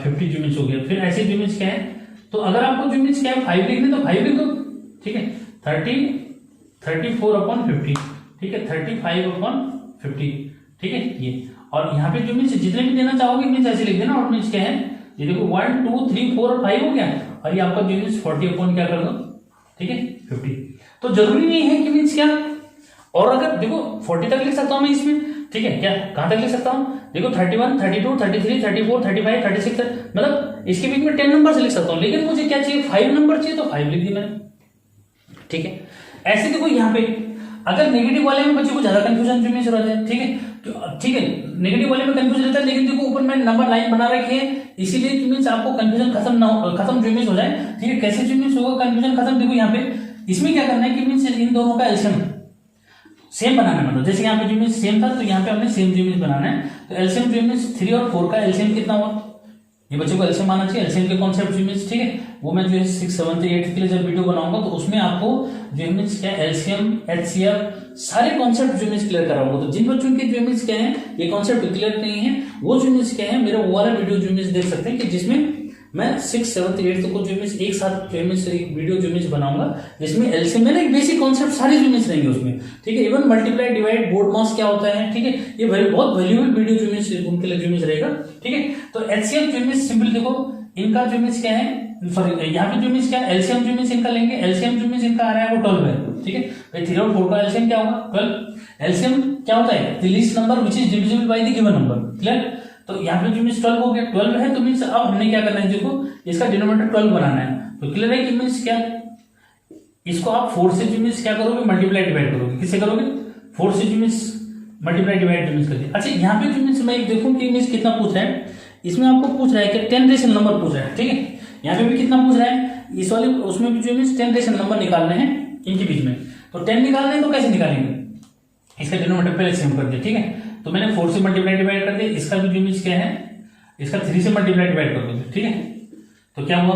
50 जो मीन्स हो गया। फिर ऐसे जो मीन्स क्या है, तो अगर आपको जो मीन्स क्या है 5 लिखने तो 5 लिख दो, ठीक है। 34/50, ठीक है, 35/50, ठीक है ये। और यहाँ पे जो मीन्स जितने भी देना चाहोगे मीन्स ऐसे लिख देना। और मीन्स क्या है ये देखो 1 2 3 4 और 5 हो गया और ये आपका जो मीन्स 40 क्या कर दो, ठीक है 50। तो जरूरी नहीं है कि मीन्स क्या, और अगर देखो 40 तक लिख सकता हूं मैं इसमें, ठीक है। क्या कहां तक लिख सकता हूं, देखो 31 32 33 34 35 36 मतलब इसके बीच में 10 नंबर से लिख सकता हूं। लेकिन मुझे क्या चाहिए 5 नंबर चाहिए तो 5 लिख दी मैंने, ठीक है। ऐसे देखो यहाँ पे अगर नेगेटिव वाले में बच्चे को ज्यादा कंफ्यूजन जो मीन्स हो जाता है, ठीक है, ठीक है। नेगेटिव वाले में कंफ्यूजन रहता है, लेकिन देखो ऊपर मैंने नंबर लाइन बना रखी है इसीलिए मीन्स आपको कंफ्यूजन खत्म जो मीन्स हो जाए, ठीक है। कैसे जो मीन्स होगा कंफ्यूजन खत्म, देखो यहाँ पे इसमें क्या करना है कि मीन्स इन दोनों का एलसीएम सेम बनाना है। मतलब जैसे यहाँ पे जो मीन्स सेम था तो यहाँ पे हमने सेम जो मीन्स बनाना है। तो एलसीएम जो मीन्स 3 और 4 का एलसीएम कितना हुआ, ये बच्चे को एलसीएम आना चाहिए। एलसीएम के कॉन्सेप्ट जो मीन्स, ठीक है, वो मैं जो है 6 7 8 के लिए जब वीडियो बनाऊंगा तो उसमें आपको जो मीन्स क्या एलसीएम एचसीएफ सारे कॉन्सेप्ट जो मीन्स क्लियर कराऊंगा। तो जिन बच्चों के जो मीन्स क्या है ये कॉन्सेप्ट क्लियर नहीं है वो जो मीन्स क्या है मेरा वो वाला वीडियो जो मीन्स देख सकते हैं कि जिसमें मैं 6 7 8 को जो मीन्स एक साथ जो मीन्स एक वीडियो जो मीन्स बनाऊंगा जिसमें एलसीएम में एक बेसिक कॉन्सेप्ट सारे जो मीन्स रहेंगे उसमें, ठीक है। इवन मल्टीप्लाई डिवाइड बोर्ड मास क्या होता है, ठीक है, ये बहुत वैल्यूएबल वीडियो जो मीन्स उनके लिए जो मीन्स रहेगा, ठीक है। तो एचसीएफ जो मीन्स सिंपल देखो इनका जो मीन्स क्या है, सॉरी यहाँ पे जो मीन्स क्या एलसीएम जो मीन्स इनका लेंगे, एलसीएम जो मीन्स इनका आ रहा है वो 12 है, ठीक है भाई। 3 और 4 का एलसीएम क्या होगा 12। एलसीएम क्या होता है the least number which is divisible by the given number, clear. तो यहाँ पे जो मीन्स 12 हो गया, 12 है तो मीन्स अब हमने क्या करना है, देखो इसका डिनोमिनेटर 12 बनाना है। तो क्लियर है कि मीन्स क्या इसको आप 4 से जो मीन्स क्या करोगे मल्टीप्लाई डिवाइड करोगे, किससे करोगे 4 से जो मीन्स मल्टीप्लाई डिवाइड जो मीन्स करके। अच्छा यहाँ पे जो मीन्स मैं देखूं कि मीन्स कितना पूछ रहा है, इसमें आपको पूछ रहा है कि 10 रेशनल नंबर पूछ रहा है, ठीक है। यहाँ पे भी कितना पूछ रहा है इस वाले, उसमें भी जो मीन्स 10 रेशनल नंबर निकालने हैं इनके बीच में। तो 10 निकालने हैं तो कैसे निकालेंगे, इसका डिनोमिनेटर पहले सेम कर दिया, ठीक है। तो मैंने 4 से मल्टीप्लाई डिवाइड कर दिया, इसका भी जो मीन्स क्या है इसका 3 से मल्टीप्लाई डिवाइड कर दो, ठीक है। तो क्या हुआ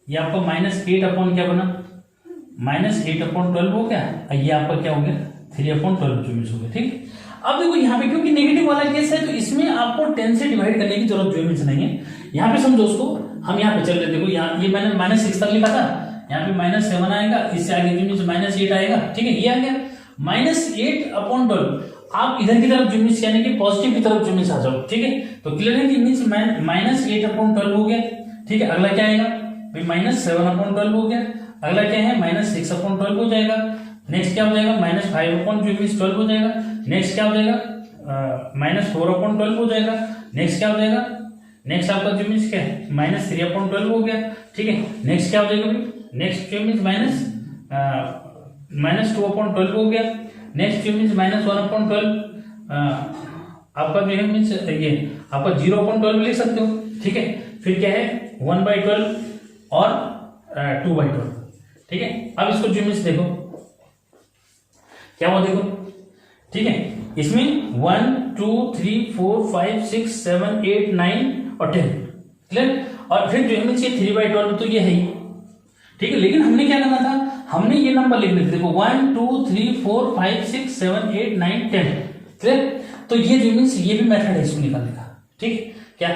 ये आपका -8 अपॉन क्या बना, -8/12 हो गया, ये आपका क्या हो गया 3/12 ज्यूमिस हो गया। ठीक, अब देखो यहाँ पे क्योंकि नेगेटिव वाला केस है तो इसमें आपको 10 से डिवाइड करने की जरूरत ज्यूमिस नहीं है। यहाँ पे समझो उसको, हम यहाँ पे चल रहे, देखो यहाँ ये मैंने -6 तक लिखा था, यहाँ पे -7 आएगा, इससे आगे ज्यूमिस -8 आएगा। ठीक है, ये आ गया -8/12। आप इधर की तरफ ज्यूमिस यानी कि पॉजिटिव की तरफ ज्यूमिस आ जाओ। ठीक है, तो क्लियर है कि मीन्स -8/12 हो गया। ठीक है, अगला क्या आएगा भाई -7/12 हो गया, अगला क्या है -6/12 हो जाएगा, नेक्स्ट क्या हो जाएगा -5/12 हो जाएगा, नेक्स्ट क्या हो जाएगा -4/12 हो जाएगा, नेक्स्ट क्या हो जाएगा, नेक्स्ट आपका ज्यूमिस क्या है -3/12 हो गया। ठीक है, नेक्स्ट क्या हो जाएगा भाई, नेक्स्ट ज्यूमिस -2/12 हो गया, नेक्स्ट ज्यूमिस -1/12 आपका जो है मीन्स ये आपका 0/12 लिख सकते हो। ठीक है, फिर क्या है 1/12 और 2/12। ठीक है, अब इसको ज्यूमिस देखो क्या हुआ, देखो ठीक है, इसमें 1 2 3 4 5 6 7 8 9 और 10 क्लियर, और फिर जो है 3/12 तो ये है ही। ठीक है, लेकिन हमने क्या करना था, हमने ये नंबर लिखने थे, देखो 1 2 3 4 5 6 7 8 9 10 क्लियर, तो ये जो मीन्स ये भी मेथड है इसको निकालने का। ठीक, क्या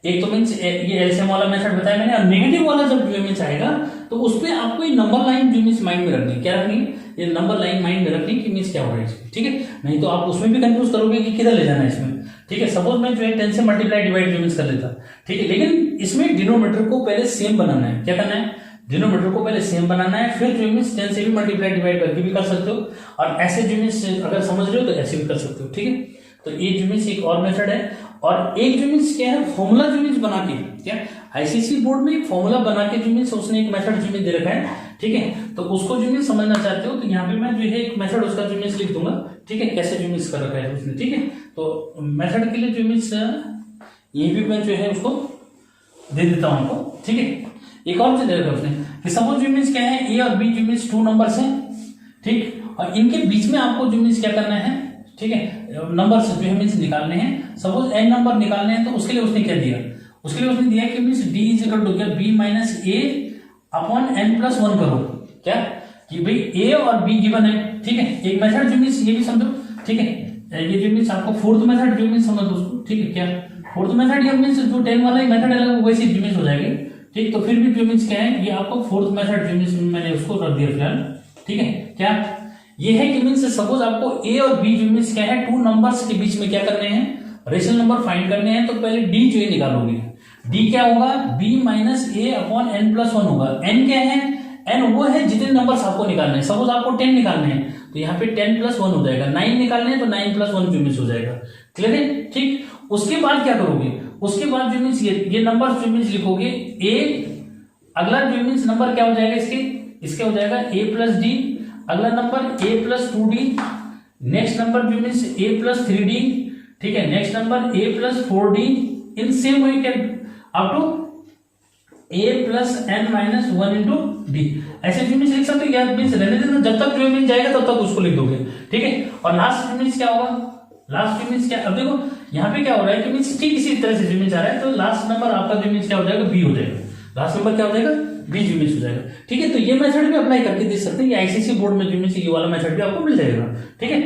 एक तो मीन्स ये एलसीएम वाला मेथड बताया मैंने, और नेगेटिव वाला जब जो मीन्स आएगा तो उस पर आपको ये नंबर लाइन जो मीन्स माइंड में रखनी, क्या रखनी, ये नंबर लाइन माइंड में रखनी कि मीन्स क्या हो रहा है इसमें। ठीक है, नहीं तो आप उसमें भी कंफ्यूज करोगे कि किधर ले जाना है इसमें। ठीक है, सपोज मैं जो है 10 से मल्टीप्लाई डिवाइड जो मीन्स कर लेता। ठीक है, लेकिन इसमें डिनोमिनेटर को पहले सेम बनाना है, क्या करना है, डिनोमिनेटर को पहले सेम बनाना है, फिर जो मीन्स 10 से भी मल्टीप्लाई डिवाइड करके भी कर सकते हो, और ऐसे जो मीन्स अगर समझ रहे हो तो ऐसे भी कर सकते हो। ठीक है, तो ये जो मीन्स एक और मेथड है, और एक जो मीन्स क्या है फॉर्मूला जो मीन्स बना के, क्या आईसीसी बोर्ड में एक फॉर्मूला बना के जो मीन्स उसने एक मेथड जो मीन्स दे रखा है। ठीक है, तो उसको जो मीन्स समझना चाहते हो तो यहाँ पे मैं जो है एक मेथड उसका जो मीन्स लिख दूंगा। ठीक है, कैसे जो मीन्स कर रखा है उसने। ठीक है, तो मेथड के लिए जो मीन्स ये भी मैं जो है उसको दे देता हूँ आपको। ठीक है, एक और चीज दे रखा है उसने कि सपोज जो मीन्स क्या है ए और बी जो मीन्स 2 नंबर्स हैं। ठीक, और इनके बीच में आपको जो मीन्स क्या करना है, ठीक है, नंबर्स जो है मीन्स निकालने हैं। सपोज n नंबर निकालने हैं तो उसके लिए उसने क्या दिया, उसके लिए उसने दिया कि मीन्स d = b - a/n+1 करो, क्या कि भाई a और b गिवन है। ठीक है, एक मेथड जो मीन्स ये भी समझो। ठीक है, ये जो मीन्स आपको फोर्थ मेथड जो मीन्स समझ दोस्तों। ठीक है, क्या फोर्थ मेथड ये मीन्स जो 10 वाला ही मेथड है वैसे जो मीन्स हो जाएगी। ठीक, तो फिर भी जो मीन्स क्या है, ये आपको फोर्थ मेथड जो मीन्स मैंने उसको रख दिया फिलहाल। ठीक है, क्या ये है कि मीन्स सपोज आपको ए और बी जो मीन्स क्या है 2 नंबर्स के बीच में क्या करने हैं, रेशनल नंबर फाइंड करने हैं। तो पहले डी जो है निकालोगे, डी क्या होगा b - a/n+1 होगा। n क्या है, n वो है जितने नंबर्स आपको निकालने हैं। सपोज आपको 10 निकालने हैं तो यहाँ पे 10+1 हो जाएगा, 9 निकालने हैं तो 9+1 जो मीन्स हो जाएगा। क्लियर है। ठीक, उसके बाद क्या करोगे, उसके बाद जो मीन्स ये नंबर जो मीन्स लिखोगे a, अगला जो मीन्स नंबर क्या हो जाएगा इसके हो जाएगा a+d, अगला नंबर a+2d, नेक्स्ट नंबर जो मीन्स a+3d। ठीक है, next number a+4d, in same way can up to a+n-1 into d। ऐसे जो मीन्स लिख सकते हो, यार मीन्स रहने देना, जब तक जो मीन्स जाएगा तब तक उसको लिख दोगे। ठीक है, और लास्ट जो मीन्स क्या होगा, लास्ट जो मीन्स क्या, अब देखो यहाँ पे क्या हो रहा है कि मीन्स ठीक इसी तरह से जो मीन्स आ रहा है, तो लास्ट नंबर आपका जो मीन्स क्या हो जाएगा b हो जाएगा, लास्ट नंबर क्या हो जाएगा b जो मीन्स हो जाएगा। ठीक है, तो ये मेथड भी अप्लाई करके दे सकते हैं, ये आईसीसी बोर्ड में जो मीन्स ये वाला मेथड भी आपको मिल जाएगा। ठीक है,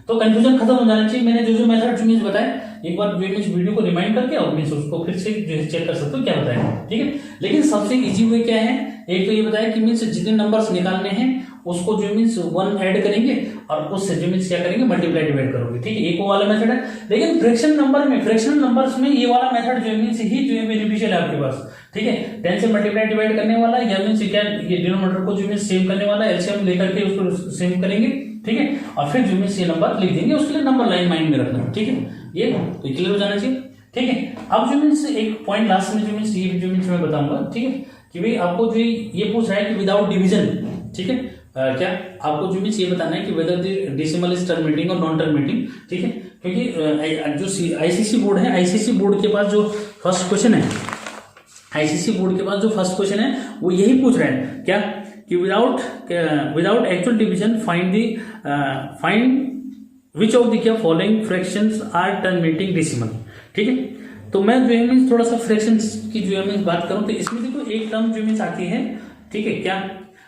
तो कंफ्यूजन खत्म हो जाना चाहिए। मैंने जो मेथड जो मीन्स बताया एक बार जो मीन्स वीडियो को रिमाइंड करके और मीन्स उसको फिर से जो है चेक कर सकते हो क्या बताया। ठीक है, लेकिन सबसे इजी वे क्या है, एक तो ये बताया कि मीन्स जितने नंबर्स निकालने हैं उसको जो मीन्स 1 ऐड करेंगे और उससे जो मीन्स क्या करेंगे मल्टीप्लाई डिवाइड करोगे। ठीक है, एक वो वाला मेथड है, लेकिन फ्रैक्शन नंबर्स में ये वाला मेथड जो मीन्स ही जो है बेनिफिशियल है आपके पास। ठीक है, 10 से मल्टीप्लाई डिवाइड करने वाला या मीन्स क्या ये डिनोमिनेटर को जो मीन्स सेम करने वाला, एलसीएम लेकर के उसको सेम करेंगे। ठीक है, और फिर जो मीन्स ये नंबर लिख देंगे, उसके लिए नंबर लाइन माइंड में रखना। ठीक है, ये तो क्लियर हो जाना चाहिए। ठीक है, अब जो मीन्स एक पॉइंट लास्ट में जो मीन्स ये जो मीन्स मैं बताऊंगा। ठीक है, कि भाई आपको जो ये पूछ रहा है कि विदाउट डिवीजन, ठीक है, क्या आपको जो मीन्स ये बताना है कि whether the decimal is terminating और नॉन टर्मिनेटिंग। ठीक है, क्योंकि जो आईसीसी बोर्ड है, आईसीसी बोर्ड के पास जो फर्स्ट क्वेश्चन है, आईसीसी बोर्ड के पास जो फर्स्ट क्वेश्चन है वो यही पूछ रहा है, क्या कि without actual division find which of the क्या following fractions are terminating decimal. ठीक है, तो मैं जो है मीन्स थोड़ा सा फ्रैक्शंस की जो है मीन्स बात करूं तो इसमें देखो एक टर्म जो मीन्स आती है, ठीक है, क्या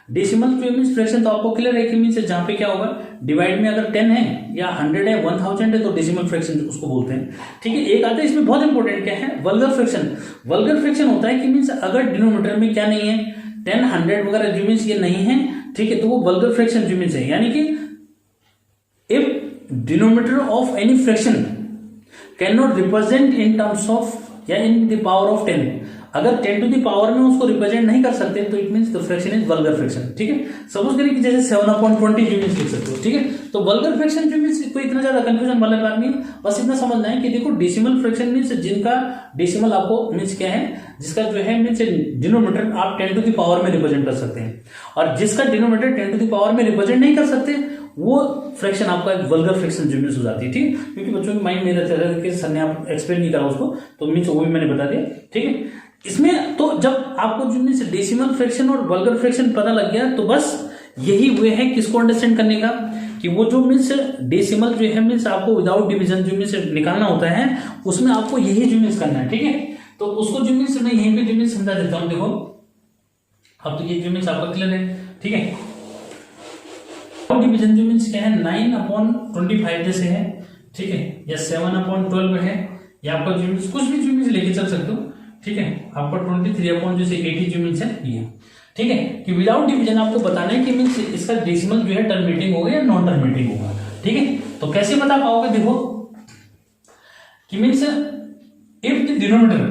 डेसिमल जो मीन्स फ्रैक्शन, तो आपको क्लियर है कि मीन्स जहां पे क्या होगा, डिवाइड में अगर 10 है या 100 है 1000 है तो डेसिमल फ्रैक्शन उसको बोलते हैं, ठीक है। एक आता है इसमें बहुत इंपॉर्टेंट, क्या है, वल्गर फ्रैक्शन। वल्गर फ्रैक्शन होता है कि मीन्स अगर डिनोमिनेटर में क्या नहीं है, 10 100 वगैरह जो मीन्स ये नहीं है, ठीक है, तो वो वल्गर फ्रैक्शन जो मीन्स है, यानी कि if denominator of any fraction can not represent in terms of या इन द पावर ऑफ 10, अगर 10 टू द पावर में उसको रिप्रेजेंट नहीं कर सकते तो it means the fraction is vulgar fraction, ठीक है। सपोज करिए कि जैसे 7/20 जो मींस लिख सकते हो, ठीक है। तो वल्गर फ्रैक्शन जो मींस कोई इतना ज्यादा कंफ्यूजन वाला बात नहीं, बस इतना समझना है कि देखो डेसिमल फ्रैक्शन मींस जिनका डेसिमल आपको मींस क्या है, जिसका जो है मींस डिनोमिनेटर आप 10 टू द पावर में रिप्रेजेंट कर सकते हैं, और जिसका डिनोमिनेटर 10 टू द पावर में रिप्रेजेंट नहीं कर सकते वो फ्रैक्शन आपका एक वल्गर फ्रैक्शन जो मींस हो जाती है, ठीक है। क्योंकि बच्चों के माइंड में रहता है कि सर ने आप एक्सप्लेन नहीं करा उसको, तो मींस वो भी मैंने बता दिया, ठीक है। इसमें तो जब आपको जो मीन्स डेसिमल फ्रैक्शन और वल्गर फ्रैक्शन पता लग गया तो बस यही वे है किसको अंडरस्टैंड करने का, कि वो जो मीन्स डेसिमल जो है मीन्स आपको विदाउट डिवीजन जो मीन्स निकालना होता है, उसमें आपको यही जो मीन्स करना है, ठीक है। तो उसको जो मीन्स मैं यहीं पे जो मीन्स समझा देता हूं, देखो अब तो ये जो मीन्स आपका क्लियर है, ठीक है। डिवीजन जो मीन्स क्या है 9/25 जैसे है, ठीक है, या 7/12 है, या आपका जो मीन्स कुछ भी जो मीन्स लेके चल सकते हो, ठीक है। आपका 23/80 जो मीन्स है ये, ठीक है, कि विदाउट डिवीजन आपको बताना है कि मीन्स इसका डेसिमल जो है टर्मिनेटिंग होगा या नॉन टर्मिनेटिंग होगा, ठीक है। तो कैसे बता पाओगे, देखो कि मीन्स इफ द डिनोमिनेटर,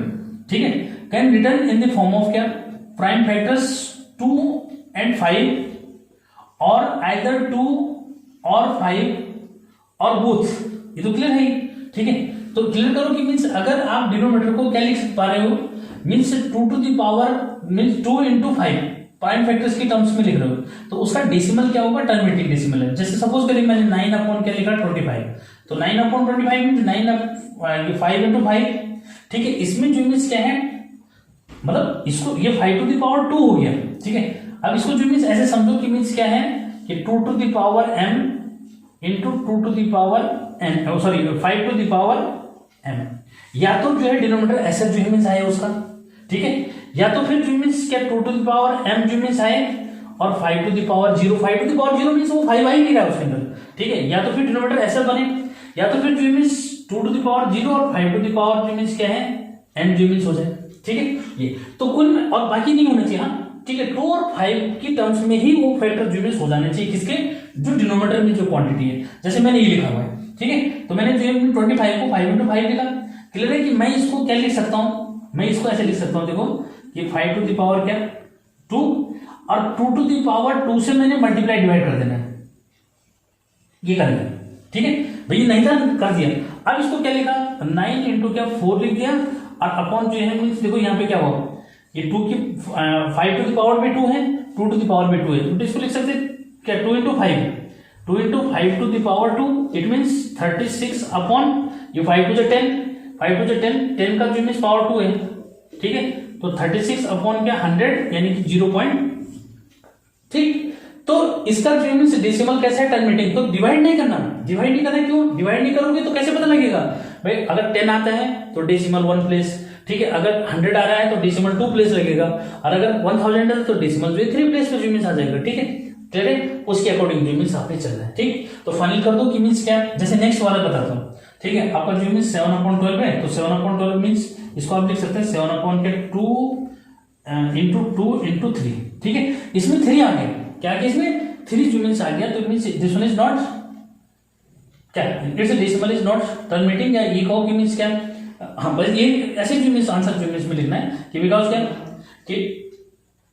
ठीक है, can return in the form of क्या, प्राइम फैक्टर्स 2 and 5 और आइदर 2 और 5 और बोथ, ये तो क्लियर है, ठीक है। तो क्लियर करो कि मीन्स अगर आप डिनोमिनेटर को क्या लिख पा रहे हो, means 2 to the power means 2 into 5 prime factors की टर्म्स में लिख रहे हो, तो उसका डेसिमल क्या होगा, टर्मिनेटिंग डेसिमल है। जैसे सपोज करिए मैंने 9 क्या लिखा 25, तो 9/25 मीन्स 5 into 5, ठीक है। इसमें जो मीन्स क्या है, मतलब इसको ये 5 to the power 2 हो गया, ठीक है। अब इसको जो मीन्स ऐसे समझो कि मीन्स क्या है कि 2 to the power m into 2 to the power n, sorry 5 to the power m, या तो जो है डिनोमिनेटर ऐसे जो मीन्स आए उसका, ठीक है, या तो फिर जो मीन्स क्या 2 to the power m जो मीन्स आए और 5 to the power 0, 5 to the power 0 means वो 5 आ ही नहीं रहा उसके अंदर, ठीक है। या तो फिर डिनोमिनेटर ऐसा बने, या तो फिर जो मीन्स 2 to the power 0 और 5 to the power जो मीन्स क्या है n जो मीन्स हो जाए, ठीक है। ये तो कुल और बाकी नहीं होना चाहिए, हाँ, ठीक है। 2 और 5 की टर्म्स में ही वो फैक्टर जो मीन्स हो जाने चाहिए, किसके, जो डिनोमिनेटर में जो क्वांटिटी है, जैसे मैंने ये लिखा हुआ है, ठीक है। तो मैंने जो 25 को 5 into 5 लिखा, क्लियर है कि मैं इसको क्या लिख सकता हूं, मैं इसको ऐसे लिख सकता हूं, देखो ये 5 to the power क्या 2 और 2 to the power 2 से मैंने मल्टीप्लाई डिवाइड कर देना है, ये कर दिया, ठीक है भैया, नहीं था कर दिया। अब इसको क्या लिखा 9 into क्या 4 लिख दिया, और अपॉन जो है मीन्स देखो यहाँ पे क्या हुआ, ये 2 की 5 to the power पे 2 है, 2 to the power पे 2 है, तो इसको लिख सकते क्या 2 into 5, 2 into 5 to the power 2, it means 36 upon ये 5 to the 10, 5 to the 10, 10 का जो मीन्स पावर 2 है, ठीक है। तो 36 अपॉन क्या 100 यानी कि 0. ठीक, तो इसका जो मीन्स डेसिमल कैसे है, टर्मिनेटिंग, तो डिवाइड नहीं करना, डिवाइड नहीं करना, क्यों डिवाइड नहीं करोगे तो कैसे पता लगेगा भाई, अगर 10 आता है तो डेसिमल 1 प्लेस, ठीक है, अगर 100 आ रहा है तो डेसिमल 2 प्लेस लगेगा, और अगर 1000 है तो डेसिमल जो 3 प्लेस पे जो मीन्स आ जाएगा, ठीक है, क्लियर है, उसके अकॉर्डिंग जो मीन्स आपने चलना है, ठीक। तो फाइनल कर दो कि मीन्स क्या, जैसे नेक्स्ट वाला बताता हूँ, ठीक है। आपका जो मीन्स 7/12 है, तो 7/12 मीन्स इसको आप लिख सकते हैं 7/2 into 2 into 3, ठीक है। इसमें 3 आ गया, क्या आ गया इसमें 3 जो मीन्स आ गया, तो means this one is not क्या, it's decimal is not terminating, या ये कहो कि मीन्स क्या, हाँ बस ये ऐसे जो मीन्स आंसर जो मीन्स में लिखना है कि बिकॉज क्या कि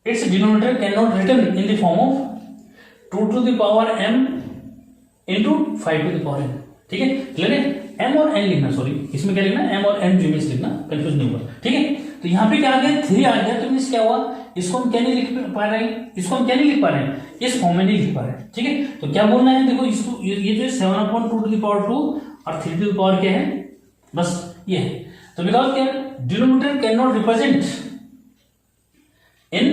it's denominator can not return in the form of 2 to the power m into 5 to the power n, ठीक है, क्लियर है। m और n लिखना, सॉरी इसमें क्या लिखना, m और n जो मीन्स लिखना, कंफ्यूज नहीं होगा, ठीक है। तो यहाँ पे क्या आ गया 3 आ गया, तो मीन्स क्या हुआ, इसको हम क्या नहीं लिख पा रहे हैं, इसको हम क्या नहीं लिख पा रहे हैं, इस फॉर्म में नहीं लिख पा रहे हैं, ठीक है। तो क्या बोलना है, देखो इसको ये जो 7/2 to the power 2 और 3 to the power क्या है, बस ये है। तो बिकॉज क्या denominator can not represent in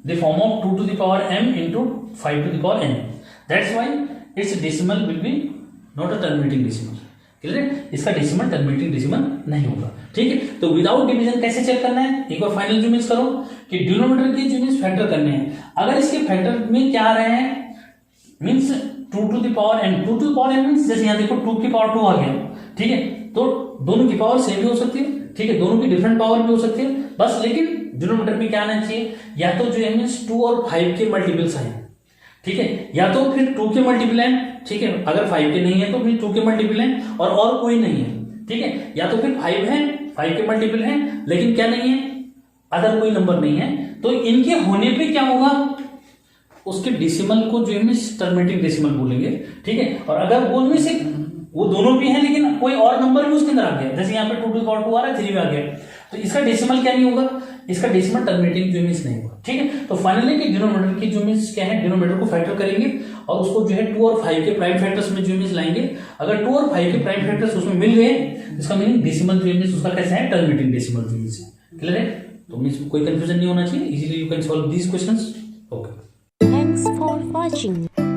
the form of 2 to the power m into 5 to the power n, that's why it's decimal will be not a terminating decimal, clear है, इसका decimal terminating decimal नहीं होगा, ठीक है। तो without division कैसे check करना है, एक बार फाइनल जो मीन्स करो कि डिनोमिनेटर के जो मीन्स फैक्टर करने हैं। अगर इसके फैक्टर में क्या आ रहे हैं means 2 to the power n, 2 to the power n means जैसे यहाँ देखो 2 की पावर 2 आ गया, ठीक है, तो दोनों की पावर सेम भी हो सकती है, ठीक है, दोनों की डिफरेंट पावर भी हो सकती है, बस लेकिन डिनोमिनेटर में क्या आना चाहिए, या तो जो है मीन्स 2 और 5 के मल्टीपल्स आए, ठीक है, या तो फिर 2 के मल्टीपल हैं, ठीक है, अगर 5 के नहीं है तो फिर 2 के मल्टीपल हैं और कोई नहीं है, ठीक है, या तो फिर 5 है, 5 के मल्टीपल हैं लेकिन क्या नहीं है, अदर कोई नंबर नहीं है, तो इनके होने पे क्या होगा, उसके डेसिमल को जो है टर्मिनेटिंग डेसिमल बोलेंगे, ठीक है, और अगर वो में से वो दोनों भी हैं लेकिन कोई और नंबर भी उसके अंदर आ गया, जैसे यहाँ पे 2 to the power 2 आ रहा है, 3 भी आ गया, तो इसका डेसिमल क्या नहीं होगा, इसका डेसिमल टर्मिनेटिंग जो मीन्स नहीं होगा, ठीक है। तो फाइनली कि डिनोमिनेटर की जो मीन्स क्या है, डिनोमिनेटर को फैक्टर करेंगे और उसको जो है 2 और 5 के प्राइम फैक्टर्स में जो मीन्स लाएंगे, अगर 2 और 5 के प्राइम फैक्टर्स उसमें मिल गए, इसका मीनिंग डेसिमल जो मीन्स उसका कैसा है, टर्मिनेटिंग डेसिमल जो मीन्स है, क्लियर है, तो मीन्स कोई कंफ्यूजन नहीं होना चाहिए, easily you can solve these questions. Okay, Thanks for watching.